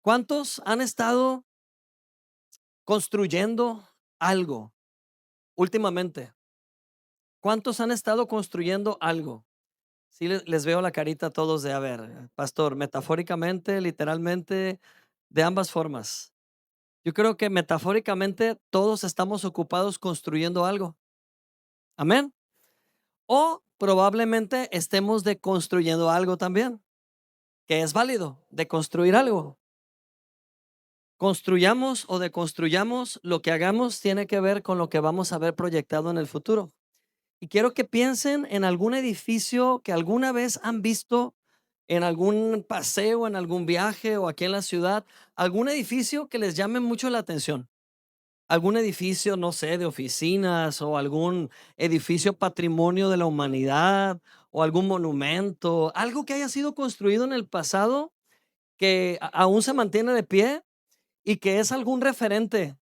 ¿Cuántos han estado construyendo algo últimamente? ¿Cuántos han estado construyendo algo? Sí, les veo la carita a todos de, a ver, pastor, metafóricamente, literalmente, de ambas formas. Yo creo que metafóricamente todos estamos ocupados construyendo algo. Amén. O probablemente estemos deconstruyendo algo también, que es válido, de construir algo. Construyamos o deconstruyamos, lo que hagamos tiene que ver con lo que vamos a ver proyectado en el futuro. Y quiero que piensen en algún edificio que alguna vez han visto en algún paseo, en algún viaje o aquí en la ciudad, algún edificio que les llame mucho la atención. Algún edificio, no sé, de oficinas o algún edificio patrimonio de la humanidad o algún monumento, algo que haya sido construido en el pasado que aún se mantiene de pie y que es algún referente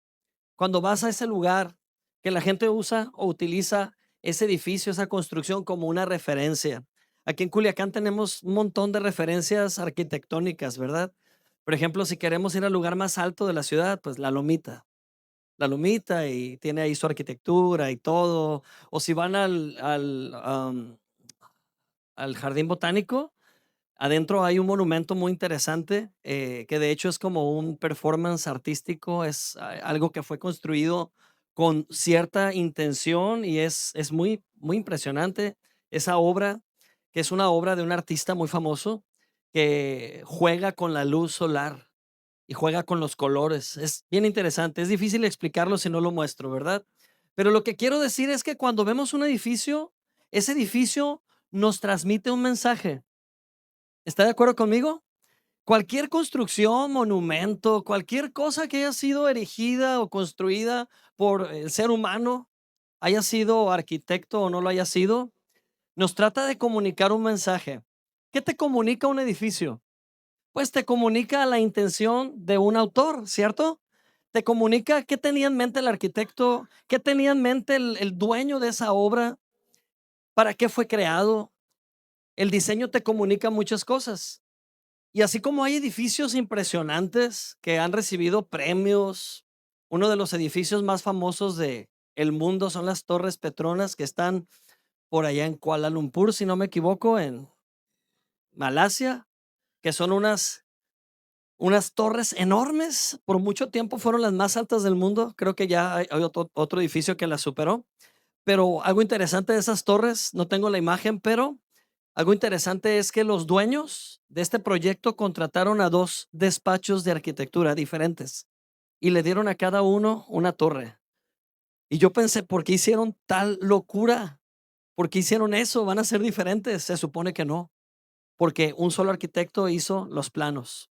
cuando vas a ese lugar, que la gente usa o utiliza ese edificio, esa construcción como una referencia. Aquí en Culiacán tenemos un montón de referencias arquitectónicas, ¿verdad? Por ejemplo, si queremos ir al lugar más alto de la ciudad, pues la Lomita y tiene ahí su arquitectura y todo. O si van al Jardín Botánico, adentro hay un monumento muy interesante, que de hecho es como un performance artístico, es algo que fue construido con cierta intención y es muy, muy impresionante esa obra, que es una obra de un artista muy famoso que juega con la luz solar y juega con los colores. Es bien interesante, es difícil explicarlo si no lo muestro, ¿verdad? Pero lo que quiero decir es que cuando vemos un edificio, ese edificio nos transmite un mensaje. ¿Está de acuerdo conmigo? Cualquier construcción, monumento, cualquier cosa que haya sido erigida o construida por el ser humano, haya sido arquitecto o no lo haya sido, nos trata de comunicar un mensaje. ¿Qué te comunica un edificio? Pues te comunica la intención de un autor, ¿cierto? Te comunica qué tenía en mente el arquitecto, qué tenía en mente el dueño de esa obra, para qué fue creado. El diseño te comunica muchas cosas. Y así como hay edificios impresionantes que han recibido premios, uno de los edificios más famosos de el mundo son las Torres Petronas que están por allá en Kuala Lumpur, si no me equivoco, en Malasia, que son unas torres enormes. Por mucho tiempo fueron las más altas del mundo. Creo que ya hay otro edificio que las superó. Pero algo interesante de esas torres, no tengo la imagen, pero algo interesante es que los dueños de este proyecto contrataron a dos despachos de arquitectura diferentes y le dieron a cada uno una torre. Y yo pensé, ¿por qué hicieron tal locura? ¿Por qué hicieron eso? ¿Van a ser diferentes? Se supone que no, porque un solo arquitecto hizo los planos,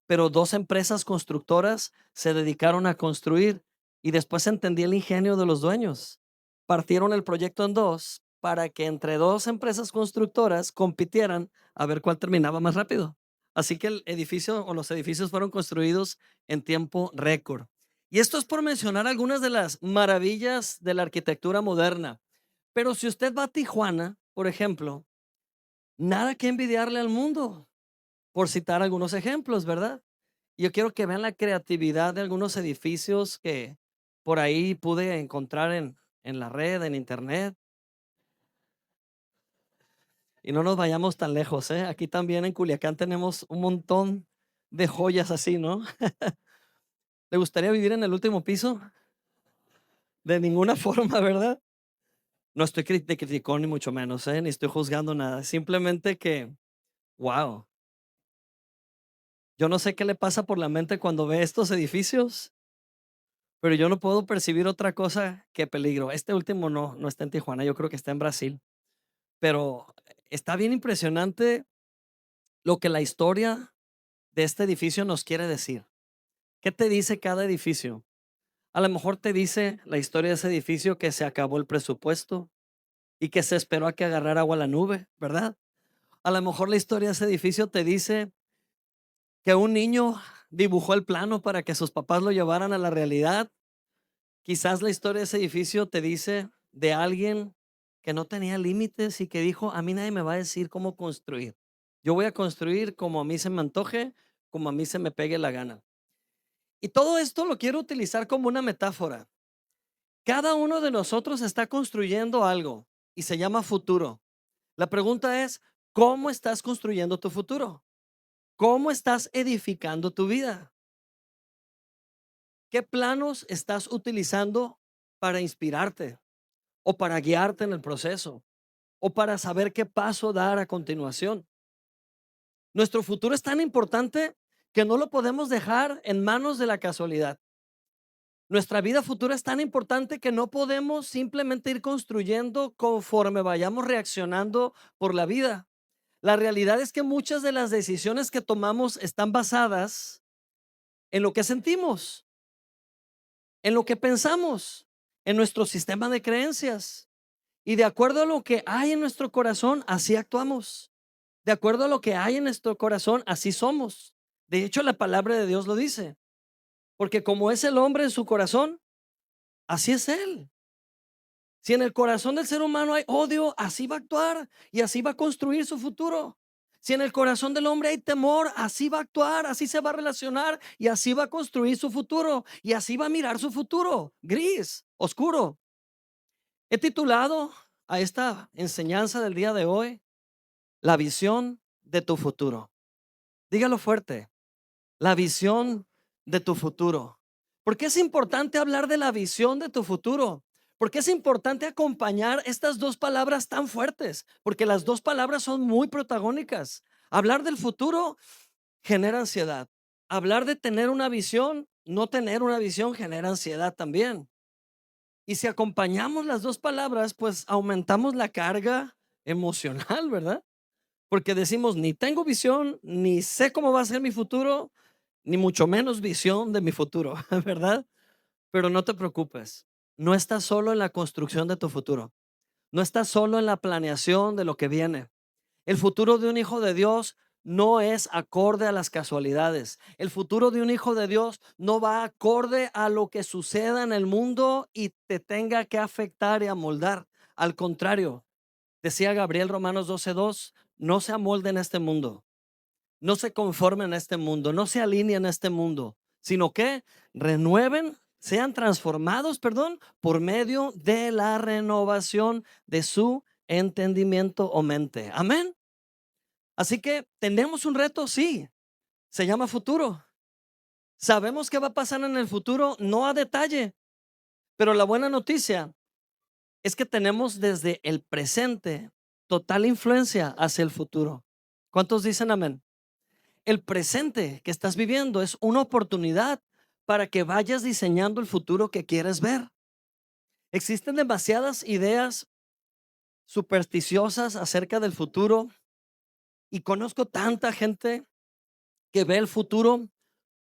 pero dos empresas constructoras se dedicaron a construir y después entendí el ingenio de los dueños. Partieron el proyecto en dos para que entre dos empresas constructoras compitieran a ver cuál terminaba más rápido. Así que el edificio o los edificios fueron construidos en tiempo récord. Y esto es por mencionar algunas de las maravillas de la arquitectura moderna. Pero si usted va a Tijuana, por ejemplo, nada que envidiarle al mundo, por citar algunos ejemplos, ¿verdad? Yo quiero que vean la creatividad de algunos edificios que por ahí pude encontrar en la red, en internet. Y no nos vayamos tan lejos, ¿eh? Aquí también en Culiacán tenemos un montón de joyas así, ¿no? ¿Le gustaría vivir en el último piso? De ninguna forma, ¿verdad? No estoy de criticón ni mucho menos, ¿eh? Ni estoy juzgando nada. Simplemente que, wow, yo no sé qué le pasa por la mente cuando ve estos edificios, pero yo no puedo percibir otra cosa que peligro. Este último no está en Tijuana, yo creo que está en Brasil. Pero está bien impresionante lo que la historia de este edificio nos quiere decir. ¿Qué te dice cada edificio? A lo mejor te dice la historia de ese edificio que se acabó el presupuesto y que se esperó a que agarrara agua la nube, ¿verdad? A lo mejor la historia de ese edificio te dice que un niño dibujó el plano para que sus papás lo llevaran a la realidad. Quizás la historia de ese edificio te dice de alguien que no tenía límites y que dijo, a mí nadie me va a decir cómo construir. Yo voy a construir como a mí se me antoje, como a mí se me pegue la gana. Y todo esto lo quiero utilizar como una metáfora. Cada uno de nosotros está construyendo algo y se llama futuro. La pregunta es, ¿cómo estás construyendo tu futuro? ¿Cómo estás edificando tu vida? ¿Qué planos estás utilizando para inspirarte o para guiarte en el proceso o para saber qué paso dar a continuación? Nuestro futuro es tan importante que no lo podemos dejar en manos de la casualidad. Nuestra vida futura es tan importante que no podemos simplemente ir construyendo conforme vayamos reaccionando por la vida. La realidad es que muchas de las decisiones que tomamos están basadas en lo que sentimos, en lo que pensamos, en nuestro sistema de creencias. Y de acuerdo a lo que hay en nuestro corazón, así actuamos. De acuerdo a lo que hay en nuestro corazón, así somos. De hecho, la palabra de Dios lo dice. Porque como es el hombre en su corazón, así es él. Si en el corazón del ser humano hay odio, así va a actuar y así va a construir su futuro. Si en el corazón del hombre hay temor, así va a actuar, así se va a relacionar y así va a construir su futuro y así va a mirar su futuro, gris, oscuro. He titulado a esta enseñanza del día de hoy, la visión de tu futuro. Dígalo fuerte, la visión de tu futuro. ¿Por qué es importante hablar de la visión de tu futuro? Porque es importante acompañar estas dos palabras tan fuertes, porque las dos palabras son muy protagónicas. Hablar del futuro genera ansiedad. Hablar de tener una visión, no tener una visión genera ansiedad también. Y si acompañamos las dos palabras, pues aumentamos la carga emocional, ¿verdad? Porque decimos, ni tengo visión, ni sé cómo va a ser mi futuro, ni mucho menos visión de mi futuro, ¿verdad? Pero no te preocupes, no estás solo en la construcción de tu futuro, no estás solo en la planeación de lo que viene. El futuro de un hijo de Dios no es acorde a las casualidades. El futuro de un hijo de Dios no va acorde a lo que suceda en el mundo y te tenga que afectar y amoldar. Al contrario, decía Gabriel Romanos 12:2, no se amolden a este mundo, no se conformen a este mundo, no se alineen a este mundo, sino que renueven, sean transformados, perdón, por medio de la renovación de su entendimiento o mente. Amén. Así que tenemos un reto, sí, se llama futuro. Sabemos qué va a pasar en el futuro, no a detalle, pero la buena noticia es que tenemos desde el presente total influencia hacia el futuro. ¿Cuántos dicen amén? El presente que estás viviendo es una oportunidad para que vayas diseñando el futuro que quieres ver. Existen demasiadas ideas supersticiosas acerca del futuro y conozco tanta gente que ve el futuro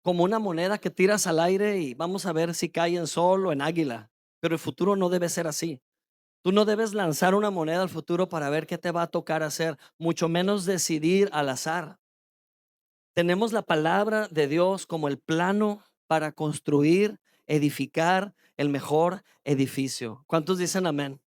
como una moneda que tiras al aire y vamos a ver si cae en sol o en águila. Pero el futuro no debe ser así. Tú no debes lanzar una moneda al futuro para ver qué te va a tocar hacer, mucho menos decidir al azar. Tenemos la palabra de Dios como el plano para construir, edificar el mejor edificio. ¿Cuántos dicen amén?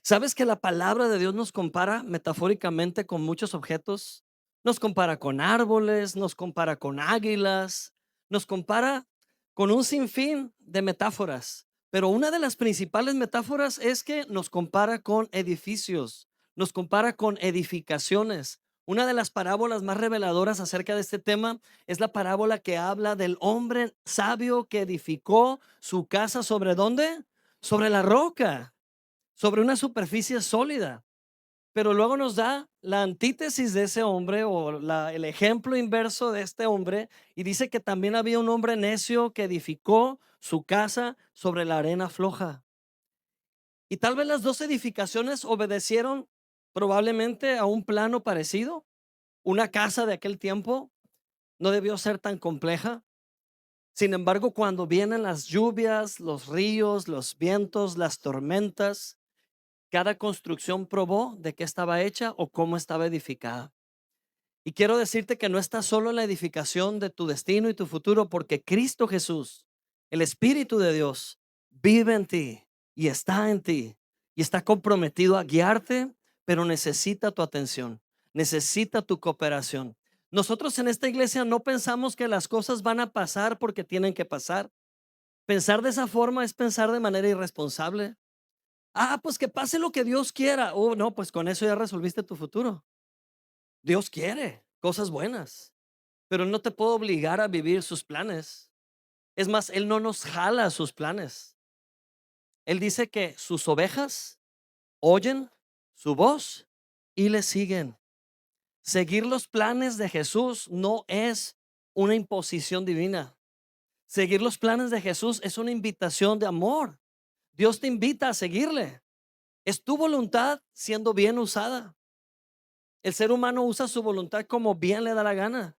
¿Sabes que la palabra de Dios nos compara metafóricamente con muchos objetos? Nos compara con árboles, nos compara con águilas, nos compara con un sinfín de metáforas. Pero una de las principales metáforas es que nos compara con edificios, nos compara con edificaciones. Una de las parábolas más reveladoras acerca de este tema es la parábola que habla del hombre sabio que edificó su casa ¿sobre dónde? Sobre la roca, sobre una superficie sólida. Pero luego nos da la antítesis de ese hombre o el ejemplo inverso de este hombre y dice que también había un hombre necio que edificó su casa sobre la arena floja. Y tal vez las dos edificaciones obedecieron probablemente a un plano parecido. Una casa de aquel tiempo no debió ser tan compleja. Sin embargo, cuando vienen las lluvias, los ríos, los vientos, las tormentas, cada construcción probó de qué estaba hecha o cómo estaba edificada. Y quiero decirte que no estás solo en la edificación de tu destino y tu futuro, porque Cristo Jesús, el Espíritu de Dios, vive en ti y está en ti y está comprometido a guiarte, pero necesita tu atención, necesita tu cooperación. Nosotros en esta iglesia no pensamos que las cosas van a pasar porque tienen que pasar. Pensar de esa forma es pensar de manera irresponsable. Pues que pase lo que Dios quiera. Oh, no, pues con eso ya resolviste tu futuro. Dios quiere cosas buenas, pero no te puedo obligar a vivir sus planes. Es más, Él no nos jala a sus planes. Él dice que sus ovejas oyen su voz y le siguen. Seguir los planes de Jesús no es una imposición divina. Seguir los planes de Jesús es una invitación de amor. Dios te invita a seguirle. Es tu voluntad siendo bien usada. El ser humano usa su voluntad como bien le da la gana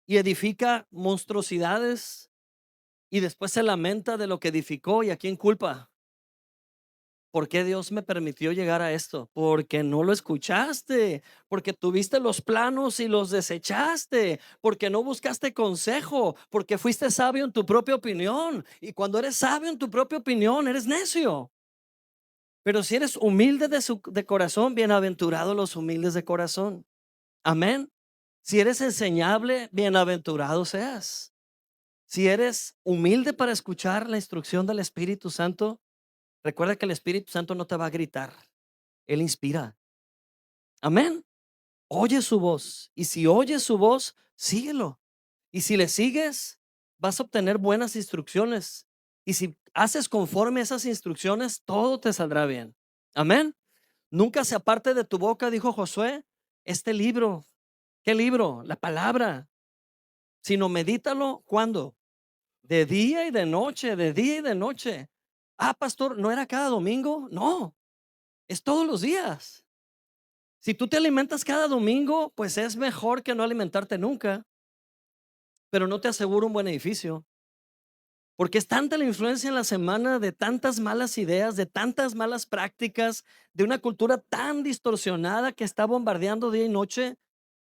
y edifica monstruosidades y después se lamenta de lo que edificó. ¿Y a quién culpa? ¿Por qué Dios me permitió llegar a esto? Porque no lo escuchaste, porque tuviste los planos y los desechaste, porque no buscaste consejo, porque fuiste sabio en tu propia opinión. Y cuando eres sabio en tu propia opinión, eres necio. Pero si eres humilde de corazón, bienaventurados los humildes de corazón. Amén. Si eres enseñable, bienaventurado seas. Si eres humilde para escuchar la instrucción del Espíritu Santo, recuerda que el Espíritu Santo no te va a gritar. Él inspira. Amén. Oye su voz. Y si oyes su voz, síguelo. Y si le sigues, vas a obtener buenas instrucciones. Y si haces conforme a esas instrucciones, todo te saldrá bien. Amén. Nunca se aparte de tu boca, dijo Josué, este libro. ¿Qué libro? La palabra. Sino medítalo, ¿cuándo? De día y de noche, de día y de noche. Pastor, ¿no era cada domingo? No, es todos los días. Si tú te alimentas cada domingo, pues es mejor que no alimentarte nunca, pero no te aseguro un buen edificio. Porque es tanta la influencia en la semana de tantas malas ideas, de tantas malas prácticas, de una cultura tan distorsionada que está bombardeando día y noche,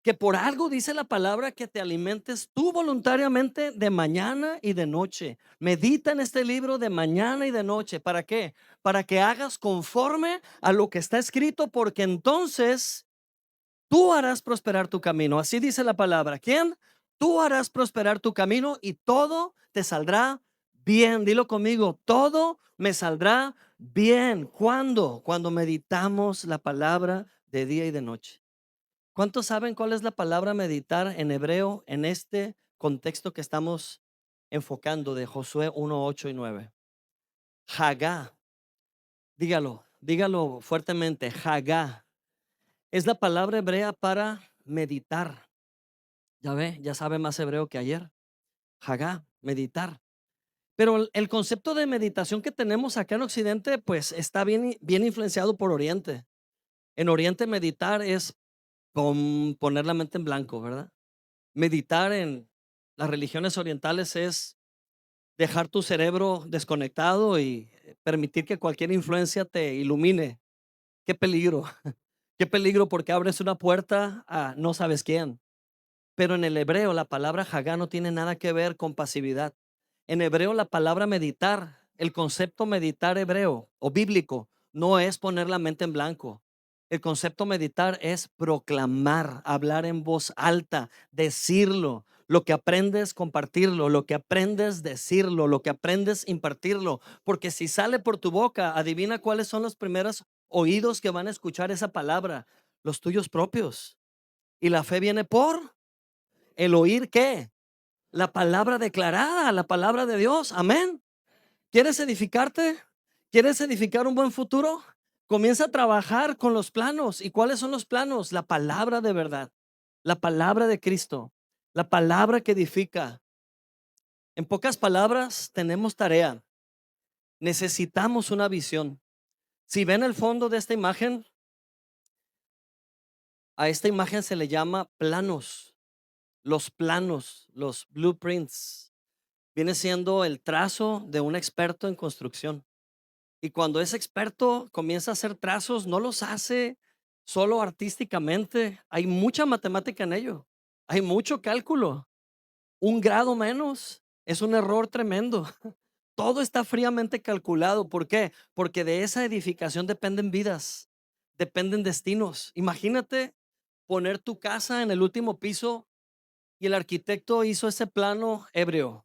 que por algo dice la palabra que te alimentes tú voluntariamente de mañana y de noche. Medita en este libro de mañana y de noche. ¿Para qué? Para que hagas conforme a lo que está escrito, porque entonces tú harás prosperar tu camino. Así dice la palabra. ¿Quién? Tú harás prosperar tu camino y todo te saldrá bien. Dilo conmigo, todo me saldrá bien. ¿Cuándo? Cuando meditamos la palabra de día y de noche. ¿Cuántos saben cuál es la palabra meditar en hebreo en este contexto que estamos enfocando de Josué 1, 8 y 9? Hagá. Dígalo, dígalo fuertemente. Hagá es la palabra hebrea para meditar. Ya ve, ya sabe más hebreo que ayer. Hagá, meditar. Pero el concepto de meditación que tenemos acá en Occidente, pues está bien influenciado por Oriente. En Oriente meditar es poner la mente en blanco, ¿verdad? Meditar en las religiones orientales es dejar tu cerebro desconectado y permitir que cualquier influencia te ilumine. Qué peligro, qué peligro porque abres una puerta a no sabes quién. Pero en el hebreo la palabra hagá no tiene nada que ver con pasividad. En hebreo la palabra meditar, el concepto meditar hebreo o bíblico no es poner la mente en blanco. El concepto meditar es proclamar, hablar en voz alta, decirlo. Lo que aprendes, compartirlo. Lo que aprendes, decirlo. Lo que aprendes, impartirlo. Porque si sale por tu boca, adivina cuáles son los primeros oídos que van a escuchar esa palabra. Los tuyos propios. Y la fe viene por el oír, ¿qué? La palabra declarada, la palabra de Dios. Amén. ¿Quieres edificarte? ¿Quieres edificar un buen futuro? Comienza a trabajar con los planos. ¿Y cuáles son los planos? La palabra de verdad, la palabra de Cristo, la palabra que edifica. En pocas palabras, tenemos tarea. Necesitamos una visión. Si ven el fondo de esta imagen, a esta imagen se le llama planos. Los planos, los blueprints. Viene siendo el trazo de un experto en construcción. Y cuando ese experto comienza a hacer trazos, no los hace solo artísticamente. Hay mucha matemática en ello. Hay mucho cálculo. Un grado menos es un error tremendo. Todo está fríamente calculado. ¿Por qué? Porque de esa edificación dependen vidas, dependen destinos. Imagínate poner tu casa en el último piso Y el arquitecto hizo ese plano ebrio,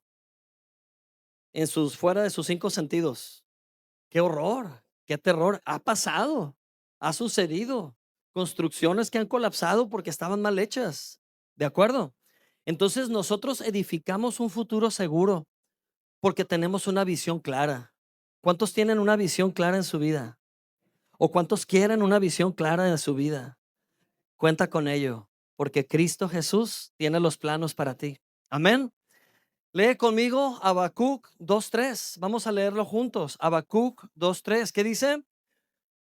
fuera de sus cinco sentidos. Qué horror, qué terror. Ha pasado, ha sucedido. Construcciones que han colapsado porque estaban mal hechas. ¿De acuerdo? Entonces nosotros edificamos un futuro seguro porque tenemos una visión clara. ¿Cuántos tienen una visión clara en su vida? ¿O cuántos quieren una visión clara en su vida? Cuenta con ello, porque Cristo Jesús tiene los planos para ti. Amén. Lee conmigo Habacuc 2:3. Vamos a leerlo juntos. Habacuc 2:3. ¿Qué dice?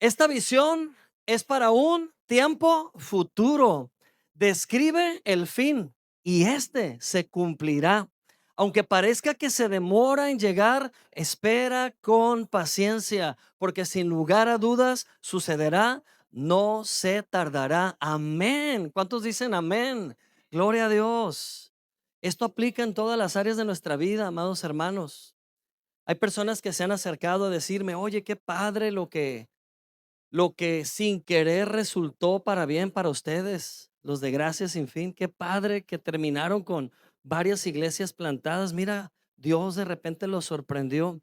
Esta visión es para un tiempo futuro. Describe el fin y este se cumplirá. Aunque parezca que se demora en llegar, espera con paciencia, porque sin lugar a dudas sucederá, no se tardará. Amén. ¿Cuántos dicen amén? Gloria a Dios. Esto aplica en todas las áreas de nuestra vida, amados hermanos. Hay personas que se han acercado a decirme, oye, qué padre lo que sin querer resultó para bien para ustedes, los de Gracia Sin Fin. Qué padre que terminaron con varias iglesias plantadas. Mira, Dios de repente los sorprendió.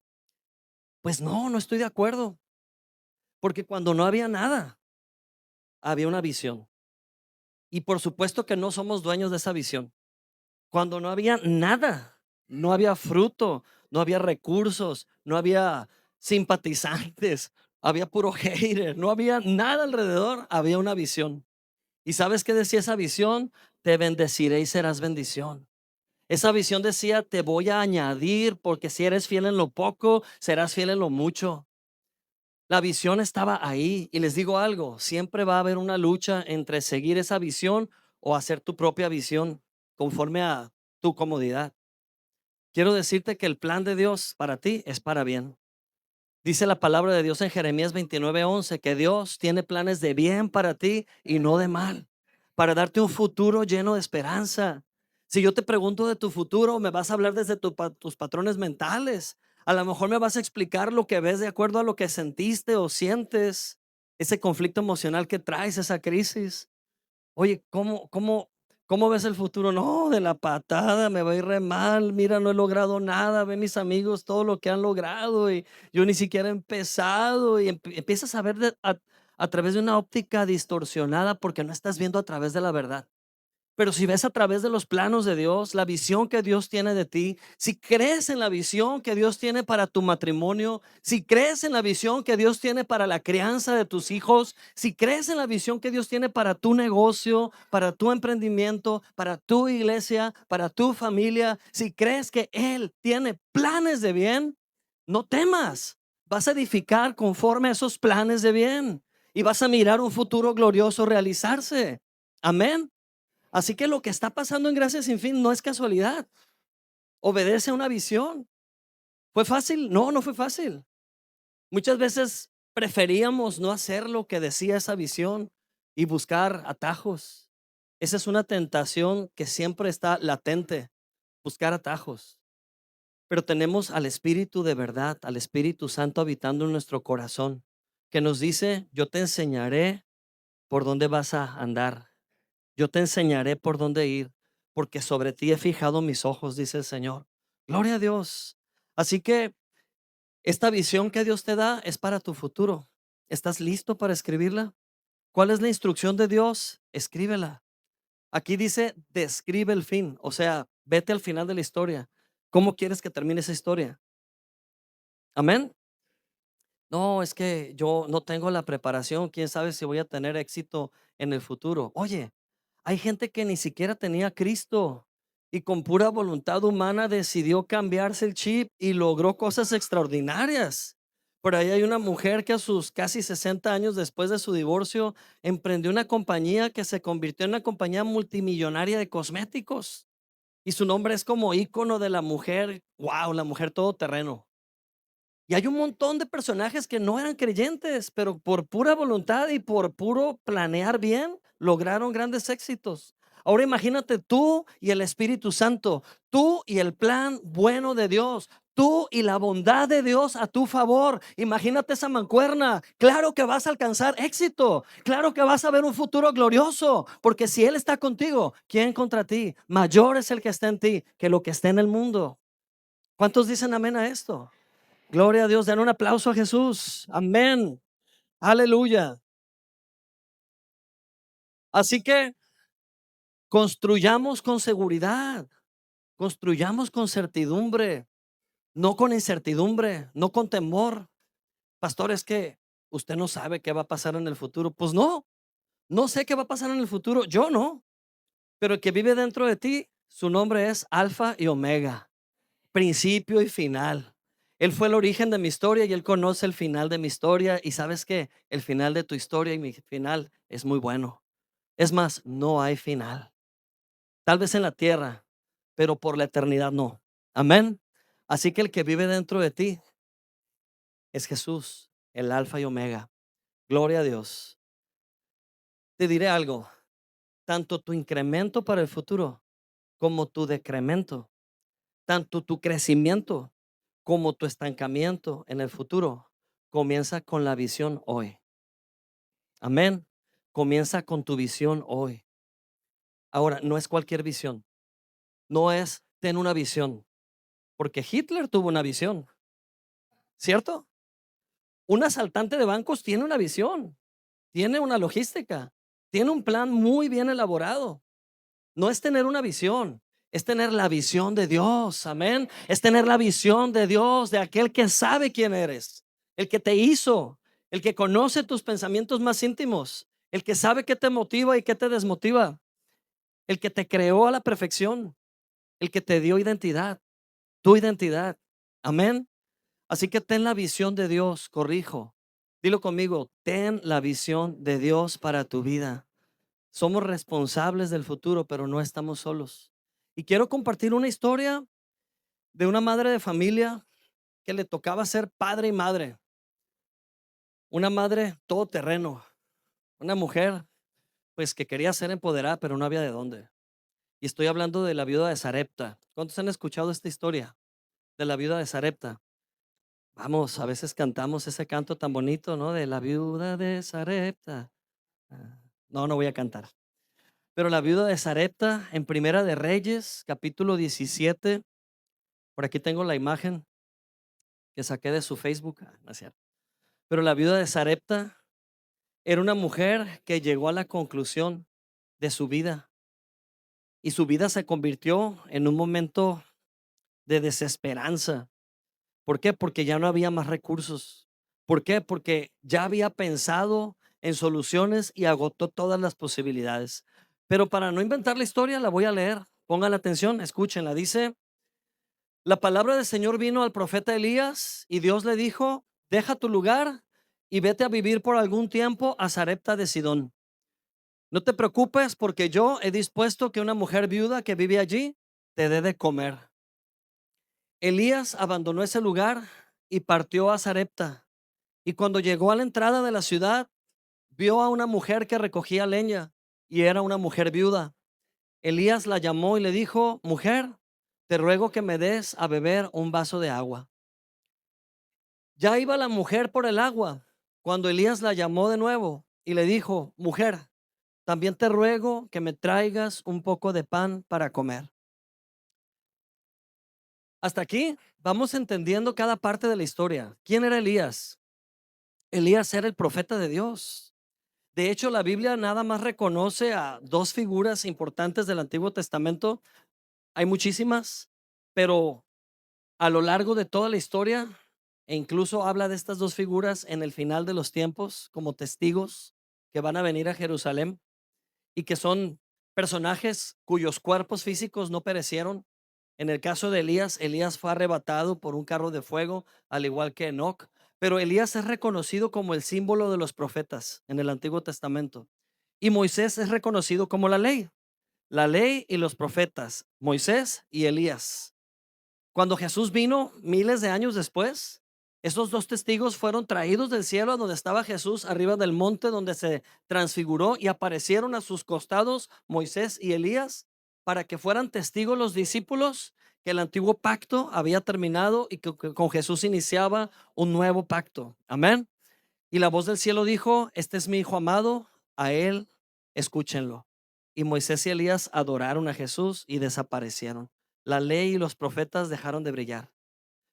Pues no, no estoy de acuerdo, porque cuando no había nada, había una visión. Y por supuesto que no somos dueños de esa visión. Cuando no había nada, no había fruto, no había recursos, no había simpatizantes, había puro hater, no había nada alrededor, había una visión. ¿Y sabes qué decía esa visión? Te bendeciré y serás bendición. Esa visión decía, te voy a añadir, porque si eres fiel en lo poco, serás fiel en lo mucho. La visión estaba ahí y les digo algo, siempre va a haber una lucha entre seguir esa visión o hacer tu propia visión conforme a tu comodidad. Quiero decirte que el plan de Dios para ti es para bien. Dice la palabra de Dios en Jeremías 29:11 que Dios tiene planes de bien para ti y no de mal, para darte un futuro lleno de esperanza. Si yo te pregunto de tu futuro, me vas a hablar desde tus patrones mentales. A lo mejor me vas a explicar lo que ves de acuerdo a lo que sentiste o sientes, ese conflicto emocional que traes, esa crisis. Oye, ¿cómo ves el futuro? No, de la patada, me va a ir re mal. Mira, no he logrado nada. Ve mis amigos todo lo que han logrado y yo ni siquiera he empezado. Y empiezas a ver a través de una óptica distorsionada porque no estás viendo a través de la verdad. Pero si ves a través de los planos de Dios, la visión que Dios tiene de ti, si crees en la visión que Dios tiene para tu matrimonio, si crees en la visión que Dios tiene para la crianza de tus hijos, si crees en la visión que Dios tiene para tu negocio, para tu emprendimiento, para tu iglesia, para tu familia, si crees que Él tiene planes de bien, no temas. Vas a edificar conforme a esos planes de bien y vas a mirar un futuro glorioso realizarse. Amén. Así que lo que está pasando en Gracia Sin Fin no es casualidad. Obedece a una visión. ¿Fue fácil? No, no fue fácil. Muchas veces preferíamos no hacer lo que decía esa visión y buscar atajos. Esa es una tentación que siempre está latente, buscar atajos. Pero tenemos al Espíritu de verdad, al Espíritu Santo habitando en nuestro corazón, que nos dice, yo te enseñaré por dónde vas a andar. Yo te enseñaré por dónde ir, porque sobre ti he fijado mis ojos, dice el Señor. Gloria a Dios. Así que esta visión que Dios te da es para tu futuro. ¿Estás listo para escribirla? ¿Cuál es la instrucción de Dios? Escríbela. Aquí dice, describe el fin. O sea, vete al final de la historia. ¿Cómo quieres que termine esa historia? Amén. No, es que yo no tengo la preparación. ¿Quién sabe si voy a tener éxito en el futuro? Oye, hay gente que ni siquiera tenía a Cristo y con pura voluntad humana decidió cambiarse el chip y logró cosas extraordinarias. Por ahí hay una mujer que a sus casi 60 años después de su divorcio emprendió una compañía que se convirtió en una compañía multimillonaria de cosméticos. Y su nombre es como ícono de la mujer, wow, la mujer todoterreno. Y hay un montón de personajes que no eran creyentes, pero por pura voluntad y por puro planear bien, lograron grandes éxitos. Ahora imagínate tú y el Espíritu Santo, tú y el plan bueno de Dios, tú y la bondad de Dios a tu favor. Imagínate esa mancuerna. Claro que vas a alcanzar éxito. Claro que vas a ver un futuro glorioso. Porque si Él está contigo, ¿quién contra ti? Mayor es el que está en ti que lo que está en el mundo. ¿Cuántos dicen amén a esto? Gloria a Dios. Den un aplauso a Jesús. Amén. Aleluya. Así que construyamos con seguridad. Construyamos con certidumbre. No con incertidumbre, no con temor. Pastor, es que usted no sabe qué va a pasar en el futuro. Pues no, no sé qué va a pasar en el futuro. Yo no, pero el que vive dentro de ti, su nombre es Alfa y Omega, principio y final. Él fue el origen de mi historia y él conoce el final de mi historia. Y sabes que el final de tu historia y mi final es muy bueno. Es más, no hay final. Tal vez en la tierra, pero por la eternidad no. Amén. Así que el que vive dentro de ti es Jesús, el Alfa y Omega. Gloria a Dios. Te diré algo, tanto tu incremento para el futuro como tu decremento, tanto tu crecimiento como tu estancamiento en el futuro, comienza con la visión hoy. Amén. Comienza con tu visión hoy. Ahora, no es cualquier visión, no es ten una visión, porque Hitler tuvo una visión, ¿cierto? Un asaltante de bancos tiene una visión, tiene una logística, tiene un plan muy bien elaborado. No es tener una visión, es tener la visión de Dios, amén. Es tener la visión de Dios, de aquel que sabe quién eres, el que te hizo, el que conoce tus pensamientos más íntimos, el que sabe qué te motiva y qué te desmotiva, el que te creó a la perfección, el que te dio identidad, tu identidad, amén. Así que ten la visión de Dios, corrijo. Dilo conmigo, ten la visión de Dios para tu vida. Somos responsables del futuro, pero no estamos solos. Y quiero compartir una historia de una madre de familia que le tocaba ser padre y madre. Una madre todoterreno, una mujer pues que quería ser empoderada, pero no había de dónde. Y estoy hablando de la viuda de Sarepta. ¿Cuántos han escuchado esta historia de la viuda de Sarepta? Vamos, a veces cantamos ese canto tan bonito, ¿no? De la viuda de Sarepta. No, no voy a cantar. Pero la viuda de Sarepta en Primera de Reyes, capítulo 17, por aquí tengo la imagen que saqué de su Facebook. No es cierto. Pero la viuda de Sarepta era una mujer que llegó a la conclusión de su vida y su vida se convirtió en un momento de desesperanza. ¿Por qué? Porque ya no había más recursos. ¿Por qué? Porque ya había pensado en soluciones y agotó todas las posibilidades. Pero para no inventar la historia, la voy a leer. Pongan atención, escúchenla. Dice: la palabra del Señor vino al profeta Elías y Dios le dijo: deja tu lugar y vete a vivir por algún tiempo a Sarepta de Sidón. No te preocupes, porque yo he dispuesto que una mujer viuda que vive allí te dé de comer. Elías abandonó ese lugar y partió a Sarepta. Y cuando llegó a la entrada de la ciudad, vio a una mujer que recogía leña y era una mujer viuda. Elías la llamó y le dijo: mujer, te ruego que me des a beber un vaso de agua. Ya iba la mujer por el agua cuando Elías la llamó de nuevo y le dijo: mujer, también te ruego que me traigas un poco de pan para comer. Hasta aquí vamos entendiendo cada parte de la historia. ¿Quién era Elías? Elías era el profeta de Dios. De hecho, la Biblia nada más reconoce a dos figuras importantes del Antiguo Testamento. Hay muchísimas, pero a lo largo de toda la historia, e incluso habla de estas dos figuras en el final de los tiempos como testigos que van a venir a Jerusalén y que son personajes cuyos cuerpos físicos no perecieron. En el caso de Elías, Elías fue arrebatado por un carro de fuego, al igual que Enoc. Pero Elías es reconocido como el símbolo de los profetas en el Antiguo Testamento. Y Moisés es reconocido como la ley y los profetas, Moisés y Elías. Cuando Jesús vino miles de años después, esos dos testigos fueron traídos del cielo a donde estaba Jesús, arriba del monte donde se transfiguró, y aparecieron a sus costados Moisés y Elías para que fueran testigos los discípulos que el antiguo pacto había terminado y que con Jesús iniciaba un nuevo pacto. Amén. Y la voz del cielo dijo: este es mi hijo amado, a él escúchenlo. Y Moisés y Elías adoraron a Jesús y desaparecieron. La ley y los profetas dejaron de brillar.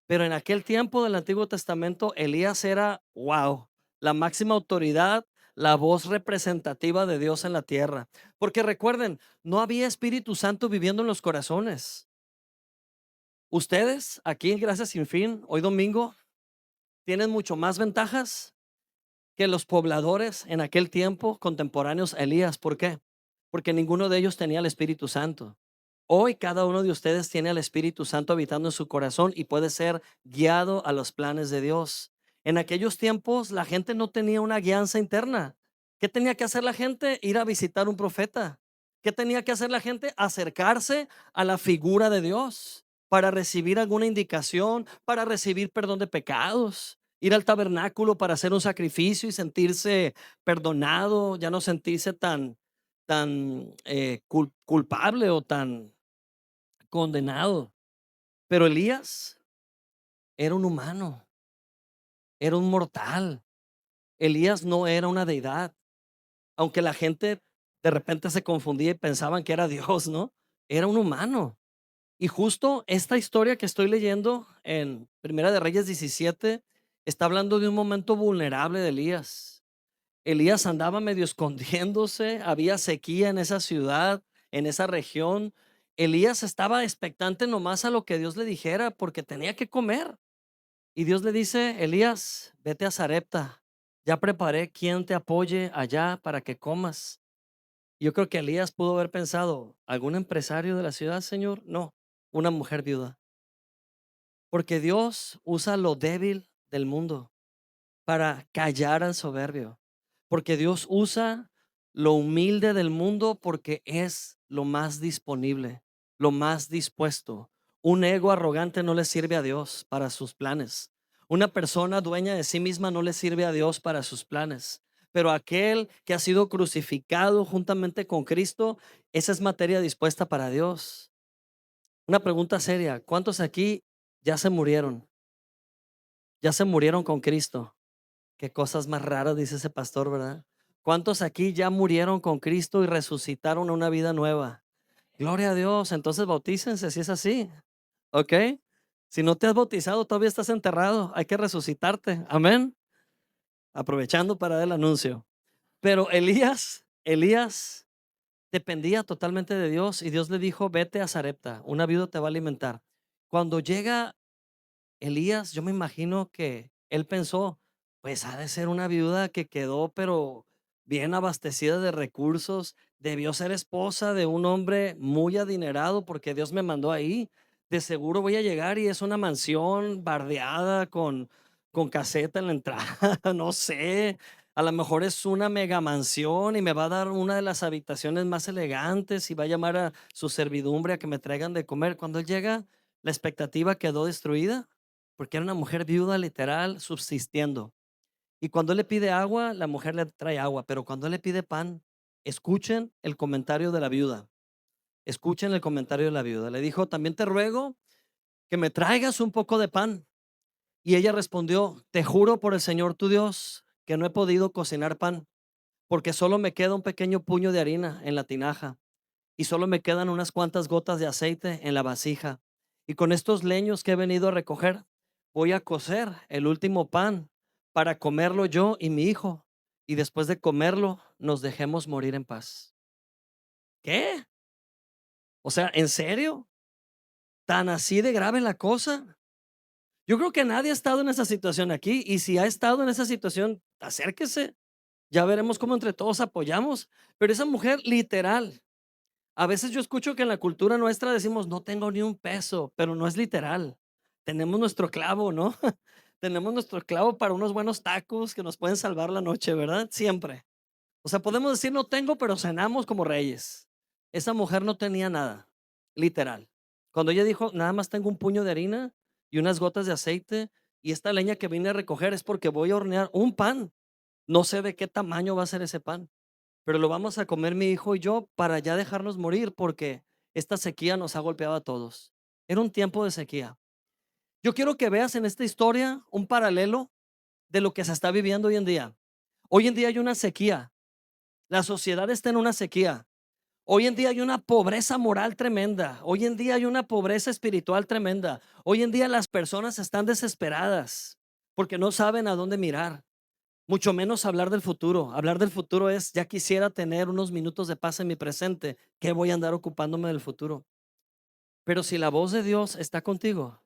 Pero en aquel tiempo del Antiguo Testamento, Elías era, wow, la máxima autoridad, la voz representativa de Dios en la tierra. Porque recuerden, no había Espíritu Santo viviendo en los corazones. Ustedes aquí en Gracias Sin Fin, hoy domingo, tienen mucho más ventajas que los pobladores en aquel tiempo contemporáneos a Elías. ¿Por qué? Porque ninguno de ellos tenía el Espíritu Santo. Hoy cada uno de ustedes tiene al Espíritu Santo habitando en su corazón y puede ser guiado a los planes de Dios. En aquellos tiempos la gente no tenía una guianza interna. ¿Qué tenía que hacer la gente? Ir a visitar un profeta. ¿Qué tenía que hacer la gente? Acercarse a la figura de Dios para recibir alguna indicación, para recibir perdón de pecados, ir al tabernáculo para hacer un sacrificio y sentirse perdonado, ya no sentirse tan culpable o tan condenado. Pero Elías era un humano, era un mortal. Elías no era una deidad, aunque la gente de repente se confundía y pensaban que era Dios, ¿no? Era un humano. Y justo esta historia que estoy leyendo en Primera de Reyes 17 está hablando de un momento vulnerable de Elías. Elías andaba medio escondiéndose, había sequía en esa ciudad, en esa región. Elías estaba expectante nomás a lo que Dios le dijera porque tenía que comer. Y Dios le dice: Elías, vete a Sarepta, ya preparé quien te apoye allá para que comas. Yo creo que Elías pudo haber pensado: ¿algún empresario de la ciudad, Señor? No, una mujer viuda. Porque Dios usa lo débil del mundo para callar al soberbio. Porque Dios usa lo humilde del mundo porque es lo más disponible, lo más dispuesto. Un ego arrogante no le sirve a Dios para sus planes. Una persona dueña de sí misma no le sirve a Dios para sus planes. Pero aquel que ha sido crucificado juntamente con Cristo, esa es materia dispuesta para Dios. Una pregunta seria: ¿cuántos aquí ya se murieron? Ya se murieron con Cristo. Qué cosas más raras dice ese pastor, ¿verdad? ¿Cuántos aquí ya murieron con Cristo y resucitaron a una vida nueva? Gloria a Dios. Entonces bautícense si es así. ¿Ok? Si no te has bautizado, todavía estás enterrado. Hay que resucitarte. Amén. Aprovechando para dar el anuncio. Pero Elías dependía totalmente de Dios y Dios le dijo: vete a Sarepta, una viuda te va a alimentar. Cuando llega Elías, yo me imagino que él pensó: pues ha de ser una viuda que quedó, pero bien abastecida de recursos, debió ser esposa de un hombre muy adinerado porque Dios me mandó ahí. De seguro voy a llegar y es una mansión bardeada con caseta en la entrada, no sé. A lo mejor es una mega mansión y me va a dar una de las habitaciones más elegantes y va a llamar a su servidumbre a que me traigan de comer. Cuando él llega, la expectativa quedó destruida porque era una mujer viuda literal subsistiendo. Y cuando él le pide agua, la mujer le trae agua, pero cuando él le pide pan, escuchen el comentario de la viuda. Escuchen el comentario de la viuda. Le dijo: también te ruego que me traigas un poco de pan. Y ella respondió: te juro por el Señor tu Dios que no he podido cocinar pan, porque solo me queda un pequeño puño de harina en la tinaja y solo me quedan unas cuantas gotas de aceite en la vasija. Y con estos leños que he venido a recoger, voy a cocer el último pan para comerlo yo y mi hijo. Y después de comerlo, nos dejemos morir en paz. ¿Qué? O sea, ¿en serio? ¿Tan así de grave la cosa? Yo creo que nadie ha estado en esa situación aquí. Y si ha estado en esa situación, acérquese. Ya veremos cómo entre todos apoyamos. Pero esa mujer literal, a veces yo escucho que en la cultura nuestra decimos: no tengo ni un peso, pero no es literal. Tenemos nuestro clavo, ¿no? Tenemos nuestro clavo para unos buenos tacos que nos pueden salvar la noche, ¿verdad? Siempre. O sea, podemos decir: no tengo, pero cenamos como reyes. Esa mujer no tenía nada, literal. Cuando ella dijo: nada más tengo un puño de harina y unas gotas de aceite y esta leña que vine a recoger es porque voy a hornear un pan. No sé de qué tamaño va a ser ese pan, pero lo vamos a comer mi hijo y yo para ya dejarnos morir porque esta sequía nos ha golpeado a todos. Era un tiempo de sequía. Yo quiero que veas en esta historia un paralelo de lo que se está viviendo hoy en día. Hoy en día hay una sequía. La sociedad está en una sequía. Hoy en día hay una pobreza moral tremenda. Hoy en día hay una pobreza espiritual tremenda. Hoy en día las personas están desesperadas porque no saben a dónde mirar, mucho menos hablar del futuro. Hablar del futuro es, ya quisiera tener unos minutos de paz en mi presente. ¿Qué voy a andar ocupándome del futuro? Pero si la voz de Dios está contigo,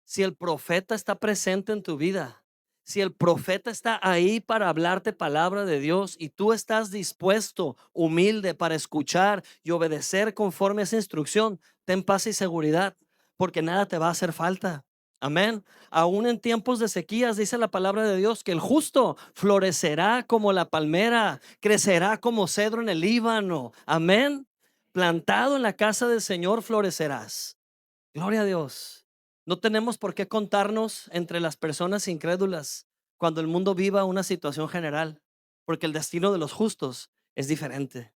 si el profeta está presente en tu vida, si el profeta está ahí para hablarte palabra de Dios y tú estás dispuesto, humilde para escuchar y obedecer conforme a esa instrucción, ten paz y seguridad, porque nada te va a hacer falta. Amén. Aún en tiempos de sequías, dice la palabra de Dios, que el justo florecerá como la palmera, crecerá como cedro en el Líbano. Amén. Plantado en la casa del Señor florecerás. Gloria a Dios. No tenemos por qué contarnos entre las personas incrédulas cuando el mundo viva una situación general, porque el destino de los justos es diferente.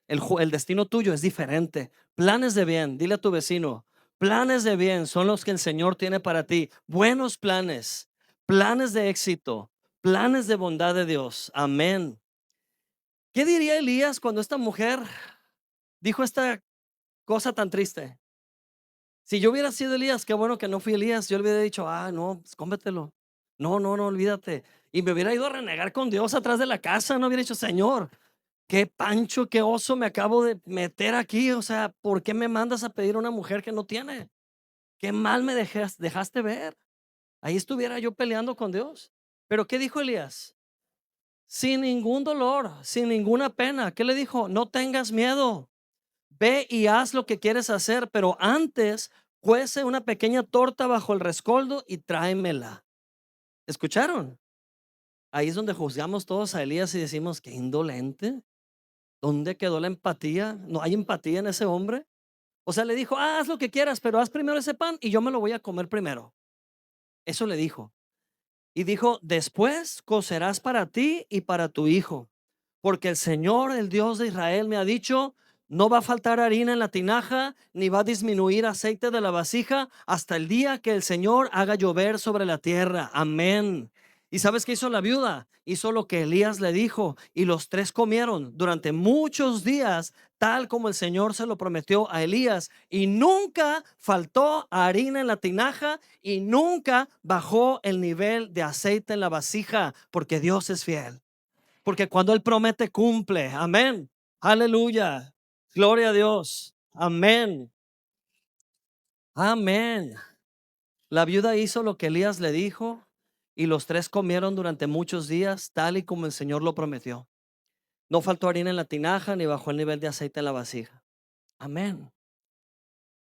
El destino tuyo es diferente. Planes de bien, dile a tu vecino, planes de bien son los que el Señor tiene para ti. Buenos planes, planes de éxito, planes de bondad de Dios. Amén. ¿Qué diría Elías cuando esta mujer dijo esta cosa tan triste? Si yo hubiera sido Elías, qué bueno que no fui Elías. Yo le hubiera dicho, no, pues cómetelo. No, no, no, olvídate. Y me hubiera ido a renegar con Dios atrás de la casa. No hubiera dicho, Señor, qué pancho, qué oso me acabo de meter aquí. O sea, ¿por qué me mandas a pedir a una mujer que no tiene? Qué mal me dejaste ver. Ahí estuviera yo peleando con Dios. Pero ¿qué dijo Elías? Sin ningún dolor, sin ninguna pena. ¿Qué le dijo? No tengas miedo. Ve y haz lo que quieres hacer, pero antes cuece una pequeña torta bajo el rescoldo y tráemela. ¿Escucharon? Ahí es donde juzgamos todos a Elías y decimos, qué indolente. ¿Dónde quedó la empatía? ¿No hay empatía en ese hombre? O sea, le dijo, haz lo que quieras, pero haz primero ese pan y yo me lo voy a comer primero. Eso le dijo. Y dijo, después cocerás para ti y para tu hijo, porque el Señor, el Dios de Israel, me ha dicho, no va a faltar harina en la tinaja, ni va a disminuir aceite de la vasija hasta el día que el Señor haga llover sobre la tierra. Amén. ¿Y sabes qué hizo la viuda? Hizo lo que Elías le dijo y los tres comieron durante muchos días, tal como el Señor se lo prometió a Elías. Y nunca faltó harina en la tinaja y nunca bajó el nivel de aceite en la vasija, porque Dios es fiel. Porque cuando Él promete, cumple. Amén. Aleluya. Gloria a Dios. Amén. Amén. La viuda hizo lo que Elías le dijo y los tres comieron durante muchos días, tal y como el Señor lo prometió. No faltó harina en la tinaja ni bajó el nivel de aceite en la vasija. Amén.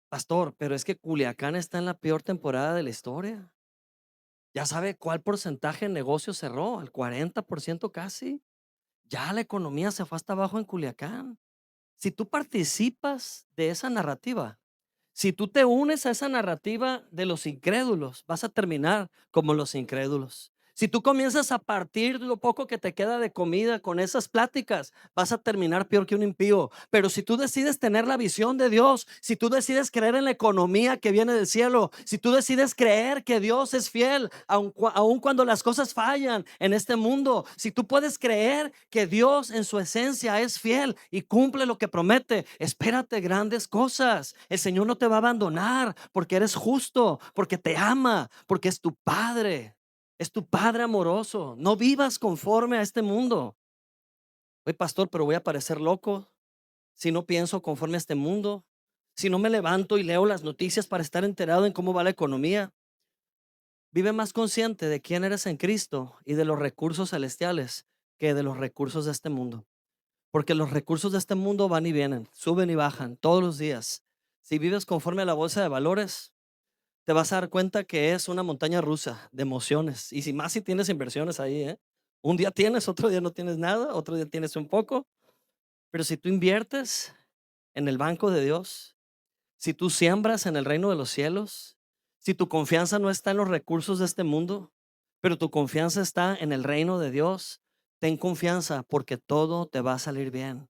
Pastor, pero es que Culiacán está en la peor temporada de la historia. ¿Ya sabe cuál porcentaje de negocio cerró? El 40% casi. Ya la economía se fue hasta abajo en Culiacán. Si tú participas de esa narrativa, si tú te unes a esa narrativa de los incrédulos, vas a terminar como los incrédulos. Si tú comienzas a partir lo poco que te queda de comida con esas pláticas, vas a terminar peor que un impío. Pero si tú decides tener la visión de Dios, si tú decides creer en la economía que viene del cielo, si tú decides creer que Dios es fiel, aun cuando las cosas fallan en este mundo, si tú puedes creer que Dios en su esencia es fiel y cumple lo que promete, espérate grandes cosas. El Señor no te va a abandonar porque eres justo, porque te ama, porque es tu Padre. Es tu Padre amoroso. No vivas conforme a este mundo. Oye, pastor, pero voy a parecer loco si no pienso conforme a este mundo, si no me levanto y leo las noticias para estar enterado en cómo va la economía. Vive más consciente de quién eres en Cristo y de los recursos celestiales que de los recursos de este mundo. Porque los recursos de este mundo van y vienen, suben y bajan todos los días. Si vives conforme a la bolsa de valores, te vas a dar cuenta que es una montaña rusa de emociones. Y si más si tienes inversiones ahí, ¿eh? Un día tienes, otro día no tienes nada, otro día tienes un poco. Pero si tú inviertes en el banco de Dios, si tú siembras en el reino de los cielos, si tu confianza no está en los recursos de este mundo, pero tu confianza está en el reino de Dios, ten confianza porque todo te va a salir bien.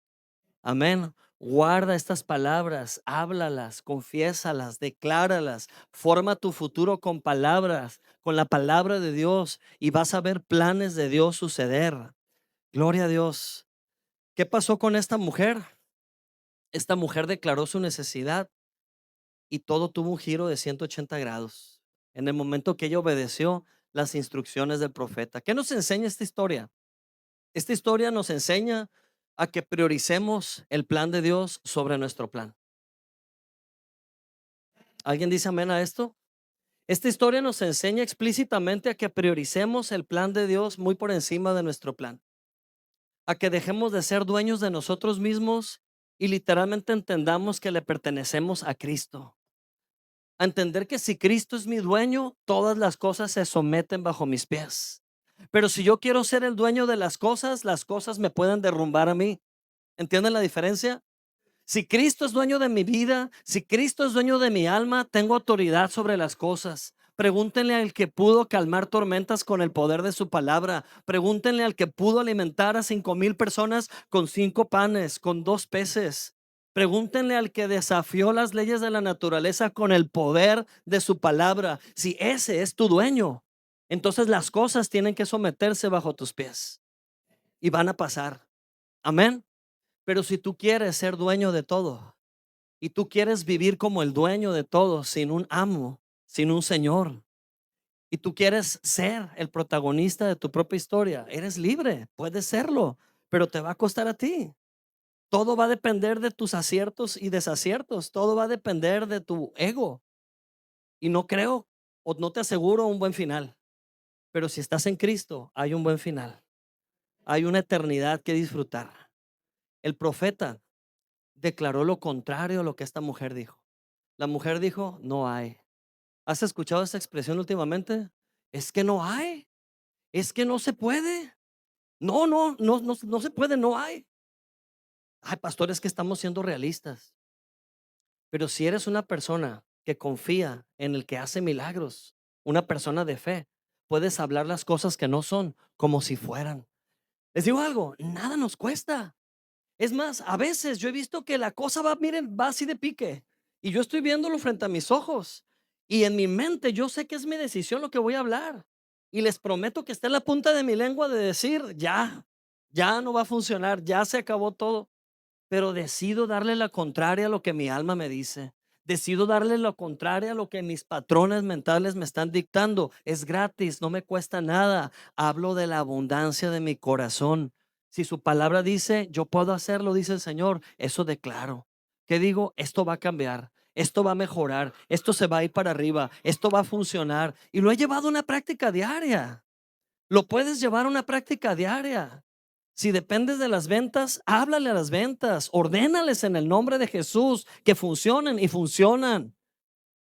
Amén. Guarda estas palabras, háblalas, confiésalas, decláralas, forma tu futuro con palabras, con la palabra de Dios y vas a ver planes de Dios suceder. Gloria a Dios. ¿Qué pasó con esta mujer? Esta mujer declaró su necesidad y todo tuvo un giro de 180 grados en el momento que ella obedeció las instrucciones del profeta. ¿Qué nos enseña esta historia? Esta historia nos enseña a que prioricemos el plan de Dios sobre nuestro plan. ¿Alguien dice amén a esto? Esta historia nos enseña explícitamente a que prioricemos el plan de Dios muy por encima de nuestro plan, a que dejemos de ser dueños de nosotros mismos y literalmente entendamos que le pertenecemos a Cristo. A entender que si Cristo es mi dueño, todas las cosas se someten bajo mis pies. Pero si yo quiero ser el dueño de las cosas me pueden derrumbar a mí. ¿Entienden la diferencia? Si Cristo es dueño de mi vida, si Cristo es dueño de mi alma, tengo autoridad sobre las cosas. Pregúntenle al que pudo calmar tormentas con el poder de su palabra. Pregúntenle al que pudo alimentar a 5,000 personas con 5 panes, con 2 peces. Pregúntenle al que desafió las leyes de la naturaleza con el poder de su palabra. Si ese es tu dueño, entonces las cosas tienen que someterse bajo tus pies y van a pasar. Amén. Pero si tú quieres ser dueño de todo y tú quieres vivir como el dueño de todo, sin un amo, sin un señor, y tú quieres ser el protagonista de tu propia historia, eres libre, puedes serlo, pero te va a costar a ti. Todo va a depender de tus aciertos y desaciertos, todo va a depender de tu ego. Y no creo o no te aseguro un buen final, pero si estás en Cristo, hay un buen final, hay una eternidad que disfrutar. El profeta declaró lo contrario a lo que esta mujer dijo. La mujer dijo, no hay. ¿Has escuchado esta expresión últimamente? Es que no hay, es que no se puede. No, no, no, no, no se puede, no hay. Ay, pastor, es que estamos siendo realistas. Pero si eres una persona que confía en el que hace milagros, una persona de fe, puedes hablar las cosas que no son como si fueran. Les digo algo, nada nos cuesta. Es más, a veces yo he visto que la cosa va, miren, va así de pique y yo estoy viéndolo frente a mis ojos y en mi mente yo sé que es mi decisión lo que voy a hablar y les prometo que está en la punta de mi lengua de decir, ya, ya no va a funcionar, ya se acabó todo, pero decido darle la contraria a lo que mi alma me dice. Decido darle lo contrario a lo que mis patrones mentales me están dictando. Es gratis, no me cuesta nada. Hablo de la abundancia de mi corazón. Si su palabra dice, yo puedo hacerlo, dice el Señor, eso declaro. ¿Qué digo? Esto va a cambiar, esto va a mejorar, esto se va a ir para arriba, esto va a funcionar. Y lo he llevado a una práctica diaria. Lo puedes llevar a una práctica diaria. Si dependes de las ventas, háblale a las ventas, ordénales en el nombre de Jesús que funcionen y funcionan.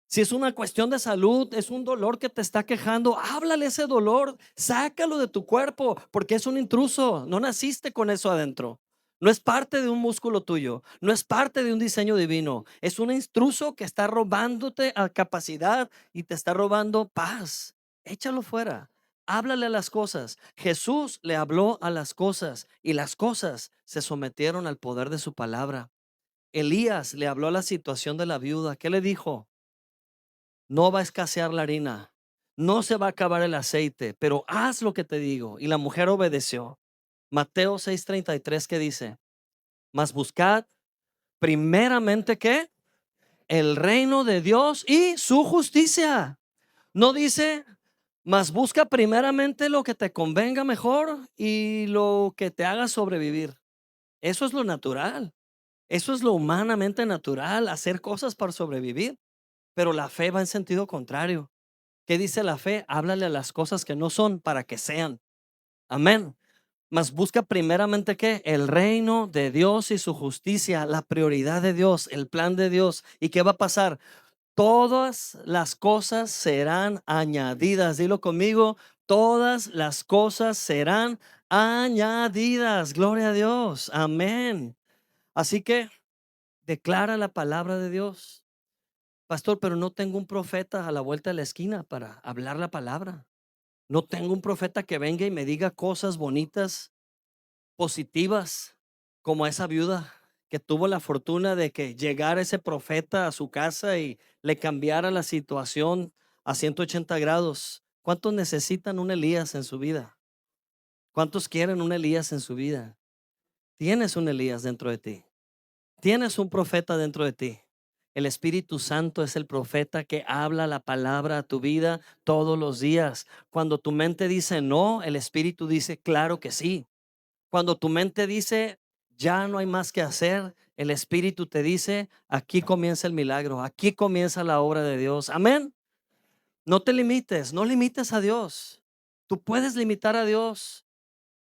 Si es una cuestión de salud, es un dolor que te está quejando, háblale ese dolor, sácalo de tu cuerpo, porque es un intruso, no naciste con eso adentro. No es parte de un músculo tuyo, no es parte de un diseño divino, es un intruso que está robándote a capacidad y te está robando paz. Échalo fuera. Háblale a las cosas. Jesús le habló a las cosas y las cosas se sometieron al poder de su palabra. Elías le habló a la situación de la viuda. ¿Qué le dijo? No va a escasear la harina, no se va a acabar el aceite, pero haz lo que te digo. Y la mujer obedeció. Mateo 6:33, ¿qué dice? Mas buscad primeramente, ¿qué? El reino de Dios y su justicia. No dice, mas busca primeramente lo que te convenga mejor y lo que te haga sobrevivir. Eso es lo natural. Eso es lo humanamente natural, hacer cosas para sobrevivir. Pero la fe va en sentido contrario. ¿Qué dice la fe? Háblale a las cosas que no son para que sean. Amén. Mas busca primeramente ¿qué? El reino de Dios y su justicia, la prioridad de Dios, el plan de Dios. ¿Y qué va a pasar? Todas las cosas serán añadidas. Dilo conmigo, todas las cosas serán añadidas. Gloria a Dios. Amén. Así que declara la palabra de Dios. Pastor, pero no tengo un profeta a la vuelta de la esquina para hablar la palabra. No tengo un profeta que venga y me diga cosas bonitas, positivas, como a esa viuda que tuvo la fortuna de que llegara ese profeta a su casa y le cambiara la situación a 180 grados. ¿Cuántos necesitan un Elías en su vida? ¿Cuántos quieren un Elías en su vida? Tienes un Elías dentro de ti. Tienes un profeta dentro de ti. El Espíritu Santo es el profeta que habla la palabra a tu vida todos los días. Cuando tu mente dice no, el Espíritu dice claro que sí. Cuando tu mente dice ya no hay más que hacer, el Espíritu te dice aquí comienza el milagro, aquí comienza la obra de Dios. Amén. No te limites, no limites a Dios. Tú puedes limitar a Dios.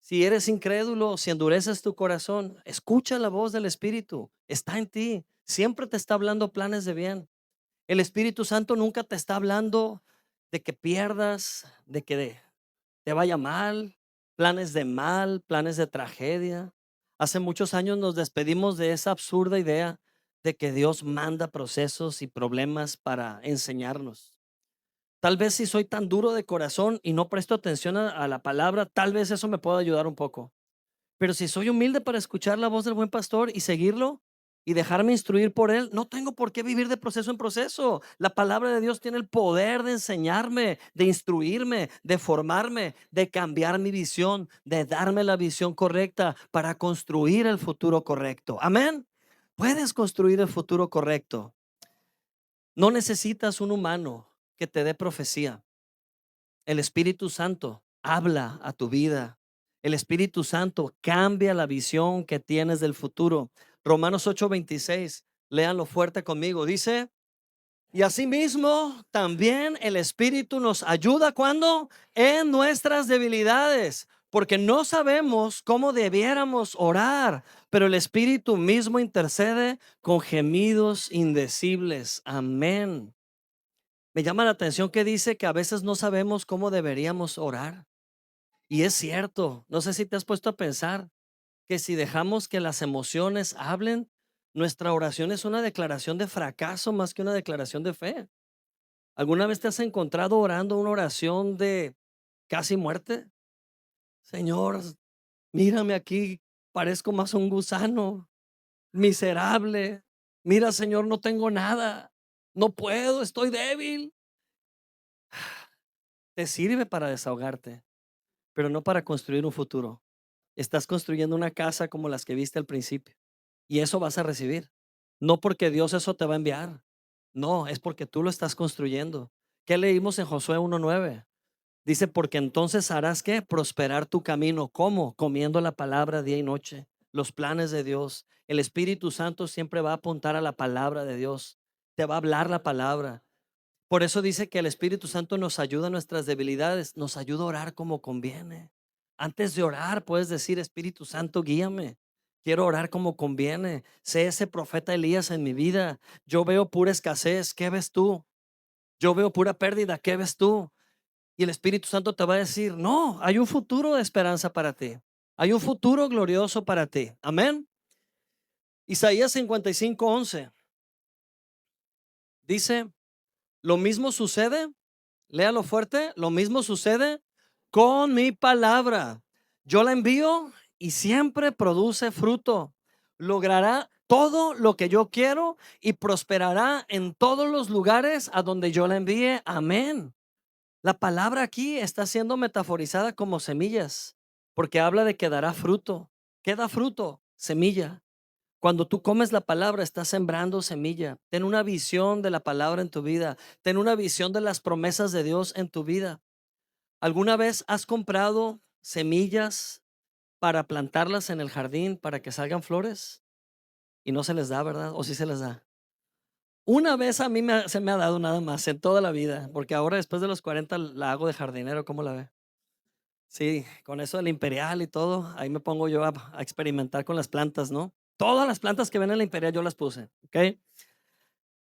Si eres incrédulo, si endureces tu corazón, escucha la voz del Espíritu. Está en ti. Siempre te está hablando planes de bien. El Espíritu Santo nunca te está hablando de que pierdas, de que te vaya mal, planes de tragedia. Hace muchos años nos despedimos de esa absurda idea de que Dios manda procesos y problemas para enseñarnos. Tal vez si soy tan duro de corazón y no presto atención a la palabra, tal vez eso me pueda ayudar un poco. Pero si soy humilde para escuchar la voz del buen pastor y seguirlo y dejarme instruir por él, no tengo por qué vivir de proceso en proceso. La palabra de Dios tiene el poder de enseñarme, de instruirme, de formarme, de cambiar mi visión, de darme la visión correcta para construir el futuro correcto. Amén. Puedes construir el futuro correcto. No necesitas un humano que te dé profecía. El Espíritu Santo habla a tu vida. El Espíritu Santo cambia la visión que tienes del futuro. Romanos 8:26, léanlo fuerte conmigo. Dice, y asimismo también el Espíritu nos ayuda cuando en nuestras debilidades, porque no sabemos cómo debiéramos orar, pero el Espíritu mismo intercede con gemidos indecibles. Amén. Me llama la atención que dice que a veces no sabemos cómo deberíamos orar. Y es cierto, no sé si te has puesto a pensar que si dejamos que las emociones hablen, nuestra oración es una declaración de fracaso más que una declaración de fe. ¿Alguna vez te has encontrado orando una oración de casi muerte? Señor, mírame aquí, parezco más un gusano, miserable. Mira, Señor, no tengo nada, no puedo, estoy débil. Te sirve para desahogarte, pero no para construir un futuro. Estás construyendo una casa como las que viste al principio y eso vas a recibir. No porque Dios eso te va a enviar. No, es porque tú lo estás construyendo. ¿Qué leímos en Josué 1:9? Dice, porque entonces harás que prosperar tu camino. ¿Cómo? Comiendo la palabra día y noche, los planes de Dios. El Espíritu Santo siempre va a apuntar a la palabra de Dios. Te va a hablar la palabra. Por eso dice que el Espíritu Santo nos ayuda en nuestras debilidades, nos ayuda a orar como conviene. Antes de orar, puedes decir, Espíritu Santo, guíame. Quiero orar como conviene. Sé ese profeta Elías en mi vida. Yo veo pura escasez. ¿Qué ves tú? Yo veo pura pérdida. ¿Qué ves tú? Y el Espíritu Santo te va a decir, no, hay un futuro de esperanza para ti. Hay un futuro glorioso para ti. Amén. Isaías 55:11 dice, lo mismo sucede. Léalo fuerte. Lo mismo sucede con mi palabra. Yo la envío y siempre produce fruto. Logrará todo lo que yo quiero y prosperará en todos los lugares a donde yo la envíe. Amén. La palabra aquí está siendo metaforizada como semillas, porque habla de que dará fruto. ¿Qué da fruto? Semilla. Cuando tú comes la palabra, estás sembrando semilla. Ten una visión de la palabra en tu vida. Ten una visión de las promesas de Dios en tu vida. ¿Alguna vez has comprado semillas para plantarlas en el jardín para que salgan flores? Y no se les da, ¿verdad? ¿O sí se les da? Una vez a mí se me ha dado nada más en toda la vida, porque ahora después de los 40 la hago de jardinero, ¿cómo la ve? Sí, con eso del imperial y todo, ahí me pongo yo a experimentar con las plantas, ¿no? Todas las plantas que ven en la imperial yo las puse, ¿ok?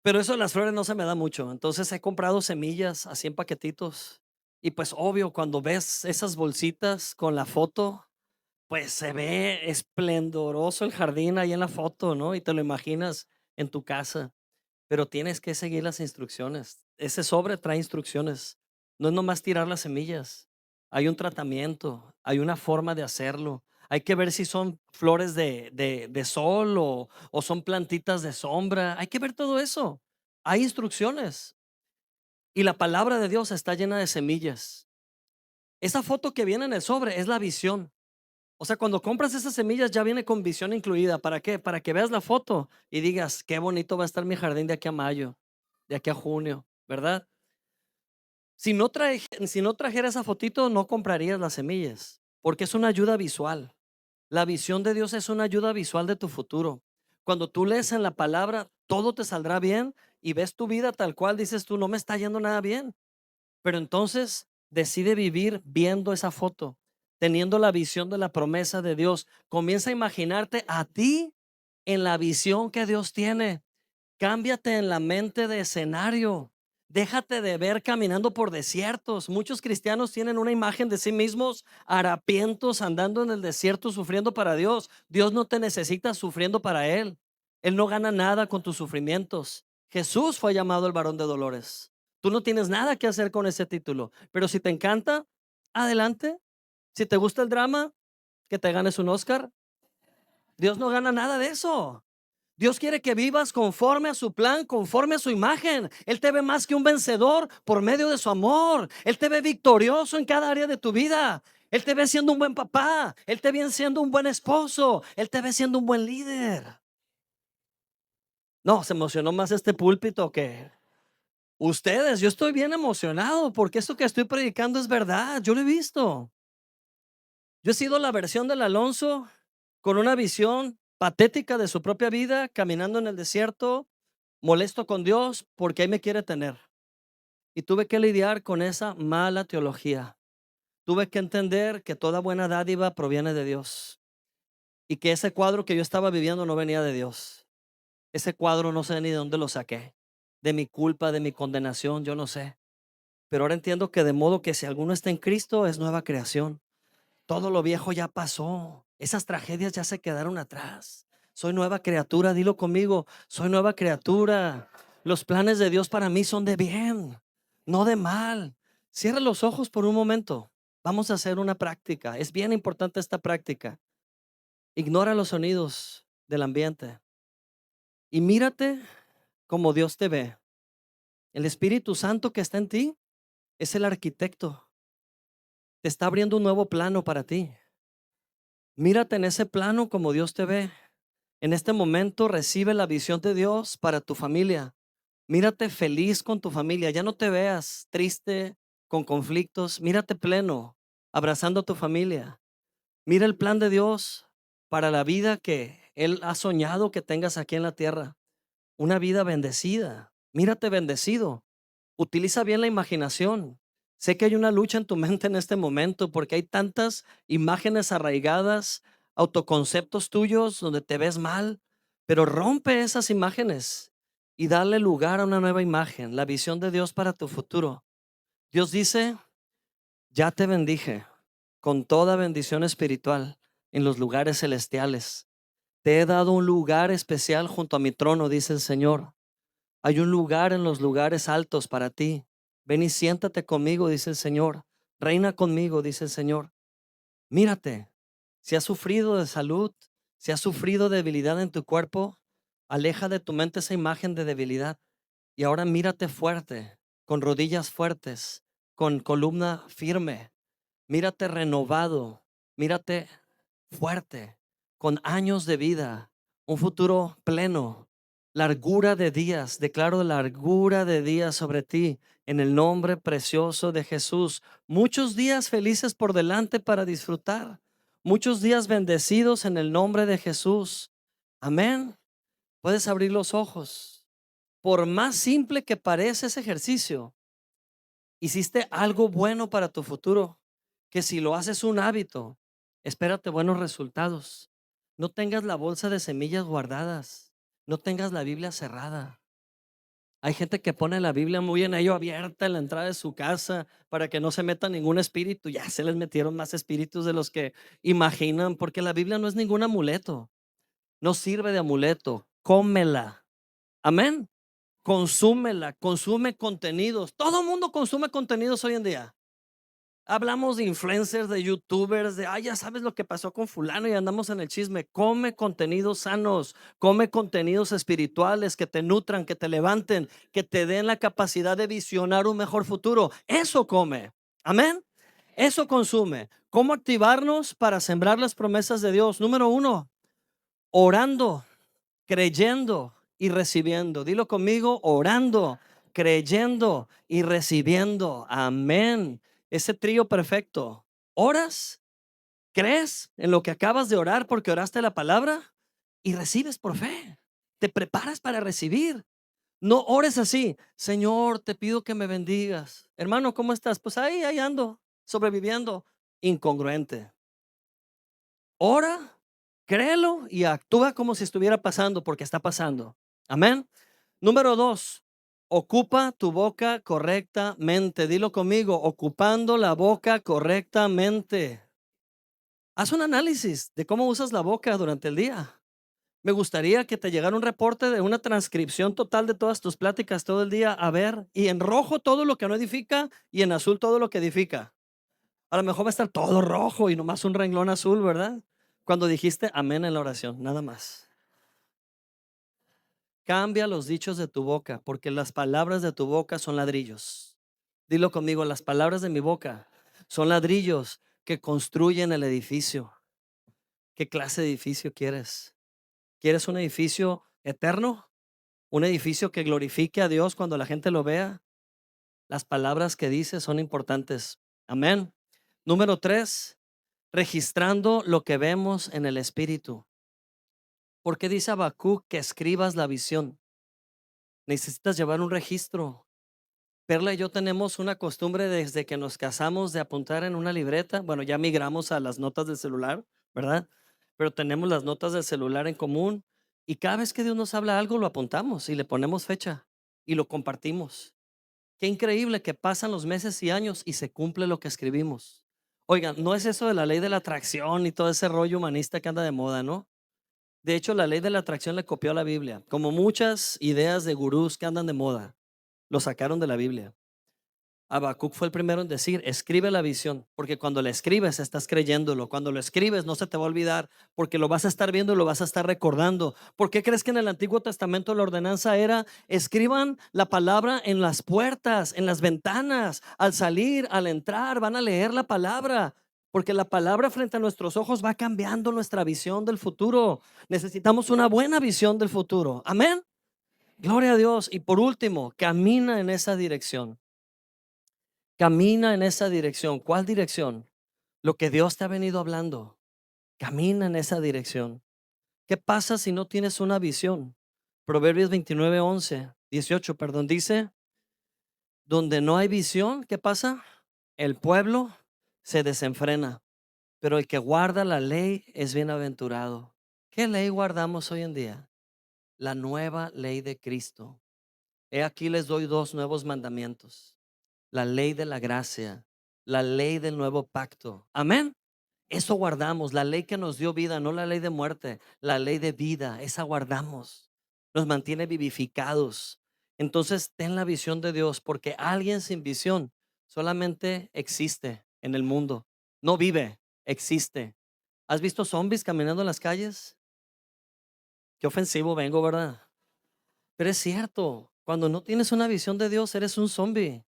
Pero eso de las flores no se me da mucho. Entonces he comprado semillas así en paquetitos. Y pues obvio, cuando ves esas bolsitas con la foto, pues se ve esplendoroso el jardín ahí en la foto, ¿no? Y te lo imaginas en tu casa. Pero tienes que seguir las instrucciones. Ese sobre trae instrucciones. No es nomás tirar las semillas. Hay un tratamiento, hay una forma de hacerlo, Hay que ver si son flores de sol o son plantitas de sombra. Hay que ver todo eso. Hay instrucciones y la palabra de Dios está llena de semillas. Esa foto que viene en el sobre es la visión. O sea, cuando compras esas semillas ya viene con visión incluida. ¿Para qué? Para que veas la foto y digas, qué bonito va a estar mi jardín de aquí a mayo, de aquí a junio, ¿verdad? Si no trajera esa fotito, no comprarías las semillas, porque es una ayuda visual. La visión de Dios es una ayuda visual de tu futuro. Cuando tú lees en la palabra, todo te saldrá bien y ves tu vida tal cual, dices tú, no me está yendo nada bien. Pero entonces decide vivir viendo esa foto, teniendo la visión de la promesa de Dios. Comienza a imaginarte a ti en la visión que Dios tiene. Cámbiate en la mente de escenario. Déjate de ver caminando por desiertos. Muchos cristianos tienen una imagen de sí mismos harapientos andando en el desierto sufriendo para Dios. Dios no te necesita sufriendo para Él. Él no gana nada con tus sufrimientos. Jesús fue llamado el varón de dolores. Tú no tienes nada que hacer con ese título. Pero si te encanta, adelante. Si te gusta el drama, que te ganes un Oscar. Dios no gana nada de eso. Dios quiere que vivas conforme a su plan, conforme a su imagen. Él te ve más que un vencedor por medio de su amor. Él te ve victorioso en cada área de tu vida. Él te ve siendo un buen papá. Él te ve siendo un buen esposo. Él te ve siendo un buen líder. No, se emocionó más este púlpito que ustedes. Yo estoy bien emocionado porque esto que estoy predicando es verdad. Yo lo he visto. Yo he sido la versión del Alonso con una visión patética de su propia vida, caminando en el desierto, molesto con Dios porque ahí me quiere tener. Y tuve que lidiar con esa mala teología. Tuve que entender que toda buena dádiva proviene de Dios y que ese cuadro que yo estaba viviendo no venía de Dios. Ese cuadro no sé ni de dónde lo saqué. De mi culpa, de mi condenación, yo no sé. Pero ahora entiendo que de modo que si alguno está en Cristo es nueva creación. Todo lo viejo ya pasó. Esas tragedias ya se quedaron atrás. Soy nueva criatura, dilo conmigo. Soy nueva criatura. Los planes de Dios para mí son de bien, no de mal. Cierra los ojos por un momento. Vamos a hacer una práctica. Es bien importante esta práctica. Ignora los sonidos del ambiente y mírate como Dios te ve. El Espíritu Santo que está en ti es el arquitecto. Te está abriendo un nuevo plano para ti. Mírate en ese plano como Dios te ve. En este momento recibe la visión de Dios para tu familia. Mírate feliz con tu familia. Ya no te veas triste, con conflictos. Mírate pleno, abrazando a tu familia. Mira el plan de Dios para la vida que Él ha soñado que tengas aquí en la tierra. Una vida bendecida. Mírate bendecido. Utiliza bien la imaginación. Sé que hay una lucha en tu mente en este momento porque hay tantas imágenes arraigadas, autoconceptos tuyos donde te ves mal, pero rompe esas imágenes y dale lugar a una nueva imagen, la visión de Dios para tu futuro. Dios dice, ya te bendije con toda bendición espiritual en los lugares celestiales. Te he dado un lugar especial junto a mi trono, dice el Señor. Hay un lugar en los lugares altos para ti. Ven y siéntate conmigo, dice el Señor. Reina conmigo, dice el Señor. Mírate, si has sufrido de salud, si has sufrido debilidad en tu cuerpo, aleja de tu mente esa imagen de debilidad y ahora mírate fuerte, con rodillas fuertes, con columna firme. Mírate renovado, mírate fuerte, con años de vida, un futuro pleno, largura de días. Declaro largura de días sobre ti en el nombre precioso de Jesús. Muchos días felices por delante para disfrutar, muchos días bendecidos en el nombre de Jesús. Amén. Puedes abrir los ojos. Por más simple que parece ese ejercicio, hiciste algo bueno para tu futuro, que si lo haces un hábito, espérate buenos resultados. No tengas la bolsa de semillas guardadas, no tengas la Biblia cerrada. Hay gente que pone la Biblia muy en ello abierta en la entrada de su casa para que no se meta ningún espíritu. Ya se les metieron más espíritus de los que imaginan, porque la Biblia no es ningún amuleto, no sirve de amuleto. Cómela. Amén. Consúmela, consume contenidos. Todo el mundo consume contenidos hoy en día. Hablamos de influencers, de youtubers, de, ay, ya sabes lo que pasó con fulano y andamos en el chisme. Come contenidos sanos, come contenidos espirituales que te nutran, que te levanten, que te den la capacidad de visionar un mejor futuro. Eso come. Amén. Eso consume. ¿Cómo activarnos para sembrar las promesas de Dios? Número uno, orando, creyendo y recibiendo. Dilo conmigo, orando, creyendo y recibiendo. Amén. Ese trío perfecto. Oras, crees en lo que acabas de orar porque oraste la palabra y recibes por fe. Te preparas para recibir. No ores así, Señor, te pido que me bendigas. Hermano, ¿cómo estás? Pues ahí ando, sobreviviendo. Incongruente. Ora, créelo y actúa como si estuviera pasando, porque está pasando. Amén. Número dos, ocupa tu boca correctamente. Dilo conmigo, ocupando la boca correctamente. Haz un análisis de cómo usas la boca durante el día. Me gustaría que te llegara un reporte de una transcripción total de todas tus pláticas todo el día. A ver, y en rojo todo lo que no edifica y en azul todo lo que edifica. A lo mejor va a estar todo rojo y nomás un renglón azul, ¿verdad? Cuando dijiste amén en la oración, nada más. Cambia los dichos de tu boca, porque las palabras de tu boca son ladrillos. Dilo conmigo, las palabras de mi boca son ladrillos que construyen el edificio. ¿Qué clase de edificio quieres? ¿Quieres un edificio eterno? ¿Un edificio que glorifique a Dios cuando la gente lo vea? Las palabras que dices son importantes. Amén. Número tres, registrando lo que vemos en el Espíritu. ¿Por qué dice Habacuc que escribas la visión? Necesitas llevar un registro. Perla y yo tenemos una costumbre desde que nos casamos de apuntar en una libreta. Bueno, ya migramos a las notas del celular, ¿verdad? Pero tenemos las notas del celular en común y cada vez que Dios nos habla algo lo apuntamos y le ponemos fecha y lo compartimos. Qué increíble que pasan los meses y años y se cumple lo que escribimos. Oigan, no es eso de la ley de la atracción y todo ese rollo humanista que anda de moda, ¿no? De hecho, la ley de la atracción le copió a la Biblia, como muchas ideas de gurús que andan de moda, lo sacaron de la Biblia. Habacuc fue el primero en decir, escribe la visión, porque cuando la escribes estás creyéndolo, cuando lo escribes no se te va a olvidar, porque lo vas a estar viendo y lo vas a estar recordando. ¿Por qué crees que en el Antiguo Testamento la ordenanza era, escriban la palabra en las puertas, en las ventanas, al salir, al entrar, van a leer la palabra? Porque la palabra frente a nuestros ojos va cambiando nuestra visión del futuro. Necesitamos una buena visión del futuro. Amén. Gloria a Dios. Y por último, camina en esa dirección. Camina en esa dirección. ¿Cuál dirección? Lo que Dios te ha venido hablando. Camina en esa dirección. ¿Qué pasa si no tienes una visión? Proverbios 18, perdón, dice, donde no hay visión, ¿qué pasa? El pueblo se desenfrena, pero el que guarda la ley es bienaventurado. ¿Qué ley guardamos hoy en día? La nueva ley de Cristo. He aquí les doy dos nuevos mandamientos: la ley de la gracia, la ley del nuevo pacto. Amén. Eso guardamos, la ley que nos dio vida, no la ley de muerte, la ley de vida, esa guardamos. Nos mantiene vivificados. Entonces, ten la visión de Dios, porque alguien sin visión solamente existe en el mundo. No vive, existe. ¿Has visto zombies caminando en las calles? Qué ofensivo vengo, ¿verdad? Pero es cierto, cuando no tienes una visión de Dios, eres un zombie.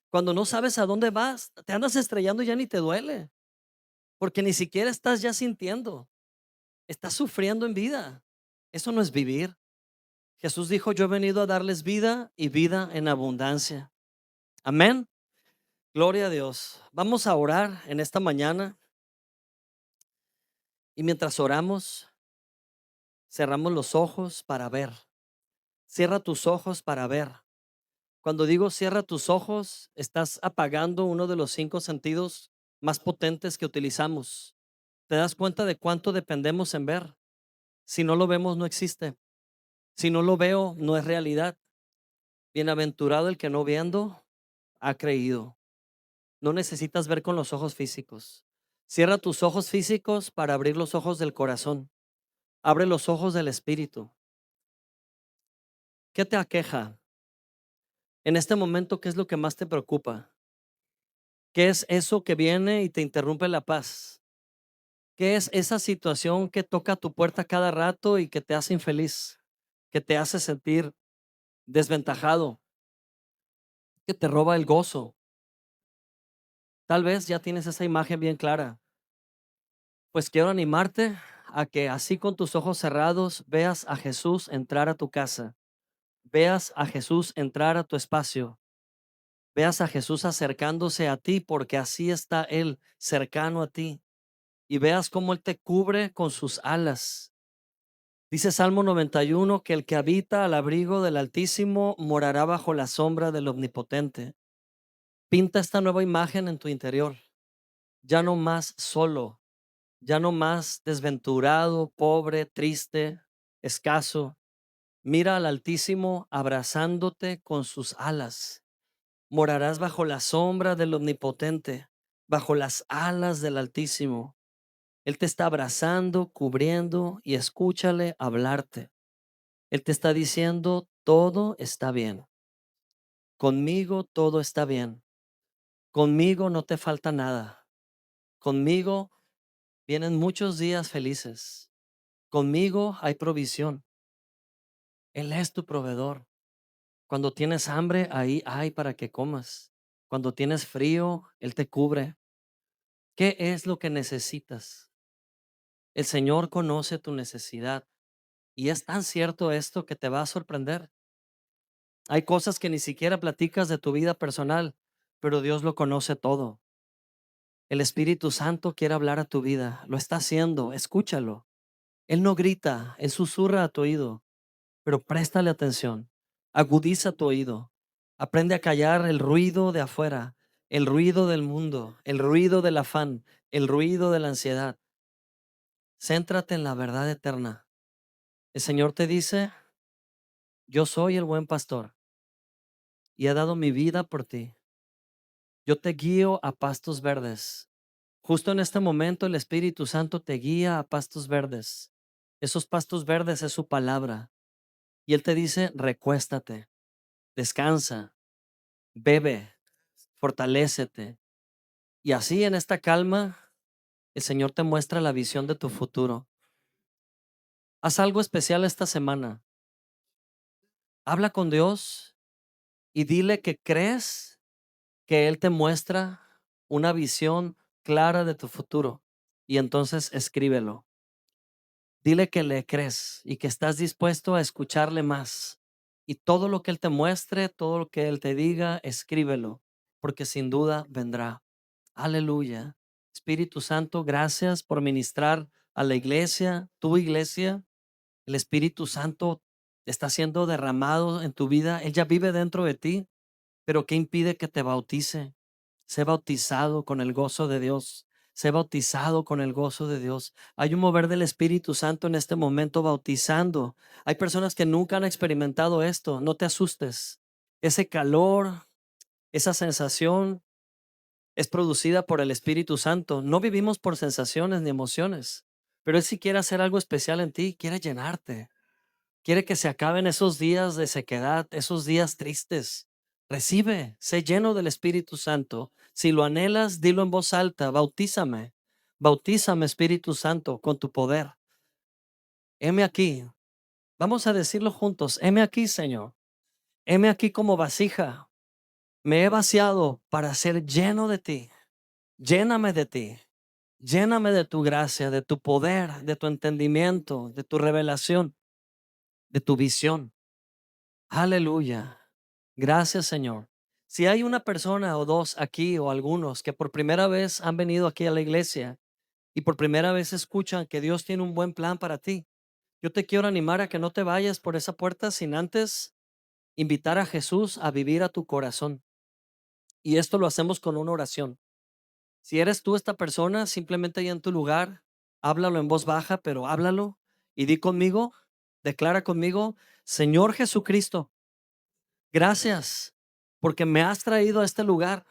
Cuando no sabes a dónde vas, te andas estrellando y ya ni te duele, porque ni siquiera estás ya sintiendo, estás sufriendo en vida. Eso no es vivir. Jesús dijo, yo he venido a darles vida y vida en abundancia. Amén. Gloria a Dios. Vamos a orar en esta mañana y mientras oramos, cerramos los ojos para ver. Cierra tus ojos para ver. Cuando digo cierra tus ojos, estás apagando uno de los cinco sentidos más potentes que utilizamos. ¿Te das cuenta de cuánto dependemos en ver? Si no lo vemos, no existe. Si no lo veo, no es realidad. Bienaventurado el que no viendo ha creído. No necesitas ver con los ojos físicos. Cierra tus ojos físicos para abrir los ojos del corazón. Abre los ojos del espíritu. ¿Qué te aqueja? En este momento, ¿qué es lo que más te preocupa? ¿Qué es eso que viene y te interrumpe la paz? ¿Qué es esa situación que toca tu puerta cada rato y que te hace infeliz, que te hace sentir desventajado, que te roba el gozo? Tal vez ya tienes esa imagen bien clara. Pues quiero animarte a que así con tus ojos cerrados veas a Jesús entrar a tu casa, veas a Jesús entrar a tu espacio, veas a Jesús acercándose a ti porque así está Él cercano a ti y veas cómo Él te cubre con sus alas. Dice Salmo 91 que el que habita al abrigo del Altísimo morará bajo la sombra del Omnipotente. Pinta esta nueva imagen en tu interior, ya no más solo, ya no más desventurado, pobre, triste, escaso. Mira al Altísimo abrazándote con sus alas. Morarás bajo la sombra del Omnipotente, bajo las alas del Altísimo. Él te está abrazando, cubriendo y escúchale hablarte. Él te está diciendo, todo está bien. Conmigo todo está bien. Conmigo no te falta nada. Conmigo vienen muchos días felices. Conmigo hay provisión. Él es tu proveedor. Cuando tienes hambre, ahí hay para que comas. Cuando tienes frío, Él te cubre. ¿Qué es lo que necesitas? El Señor conoce tu necesidad. Y es tan cierto esto que te va a sorprender. Hay cosas que ni siquiera platicas de tu vida personal, pero Dios lo conoce todo. El Espíritu Santo quiere hablar a tu vida. Lo está haciendo. Escúchalo. Él no grita, Él susurra a tu oído, pero préstale atención. Agudiza tu oído. Aprende a callar el ruido de afuera, el ruido del mundo, el ruido del afán, el ruido de la ansiedad. Céntrate en la verdad eterna. El Señor te dice, yo soy el buen pastor y he dado mi vida por ti. Yo te guío a pastos verdes. Justo en este momento el Espíritu Santo te guía a pastos verdes. Esos pastos verdes es su palabra. Y Él te dice, recuéstate, descansa, bebe, fortalécete. Y así en esta calma, el Señor te muestra la visión de tu futuro. Haz algo especial esta semana. Habla con Dios y dile que crees que Él te muestra una visión clara de tu futuro. Y entonces escríbelo. Dile que le crees y que estás dispuesto a escucharle más. Y todo lo que Él te muestre, todo lo que Él te diga, escríbelo, porque sin duda vendrá. Aleluya. Espíritu Santo, gracias por ministrar a la iglesia, tu iglesia. El Espíritu Santo está siendo derramado en tu vida. Él ya vive dentro de ti, pero ¿qué impide que te bautice? Sé bautizado con el gozo de Dios. Sé bautizado con el gozo de Dios. Hay un mover del Espíritu Santo en este momento bautizando. Hay personas que nunca han experimentado esto. No te asustes. Ese calor, esa sensación es producida por el Espíritu Santo. No vivimos por sensaciones ni emociones, pero Él sí quiere hacer algo especial en ti, quiere llenarte. Quiere que se acaben esos días de sequedad, esos días tristes. Recibe, sé lleno del Espíritu Santo. Si lo anhelas, dilo en voz alta, bautízame. Bautízame, Espíritu Santo, con tu poder. Heme aquí. Vamos a decirlo juntos. Heme aquí, Señor. Heme aquí como vasija. Me he vaciado para ser lleno de ti. Lléname de ti. Lléname de tu gracia, de tu poder, de tu entendimiento, de tu revelación, de tu visión. Aleluya. Gracias, Señor. Si hay una persona o dos aquí o algunos que por primera vez han venido aquí a la iglesia y por primera vez escuchan que Dios tiene un buen plan para ti, yo te quiero animar a que no te vayas por esa puerta sin antes invitar a Jesús a vivir a tu corazón. Y esto lo hacemos con una oración. Si eres tú esta persona, simplemente ahí en tu lugar, háblalo en voz baja, pero háblalo y di conmigo, declara conmigo, Señor Jesucristo, gracias porque me has traído a este lugar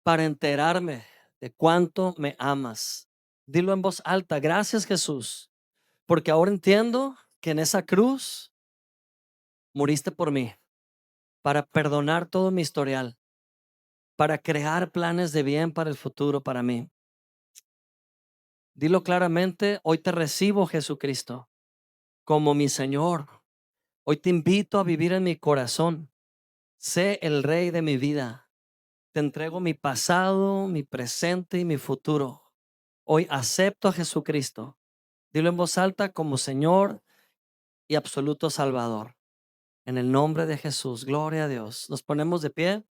para enterarme de cuánto me amas. Dilo en voz alta, gracias Jesús, porque ahora entiendo que en esa cruz moriste por mí para perdonar todo mi historial. para crear planes de bien para el futuro para mí. Dilo claramente, hoy te recibo, Jesucristo, como mi Señor. Hoy te invito a vivir en mi corazón. Sé el rey de mi vida. Te entrego mi pasado, mi presente y mi futuro. Hoy acepto a Jesucristo. Dilo en voz alta como Señor y absoluto Salvador. En el nombre de Jesús, gloria a Dios. Nos ponemos de pie.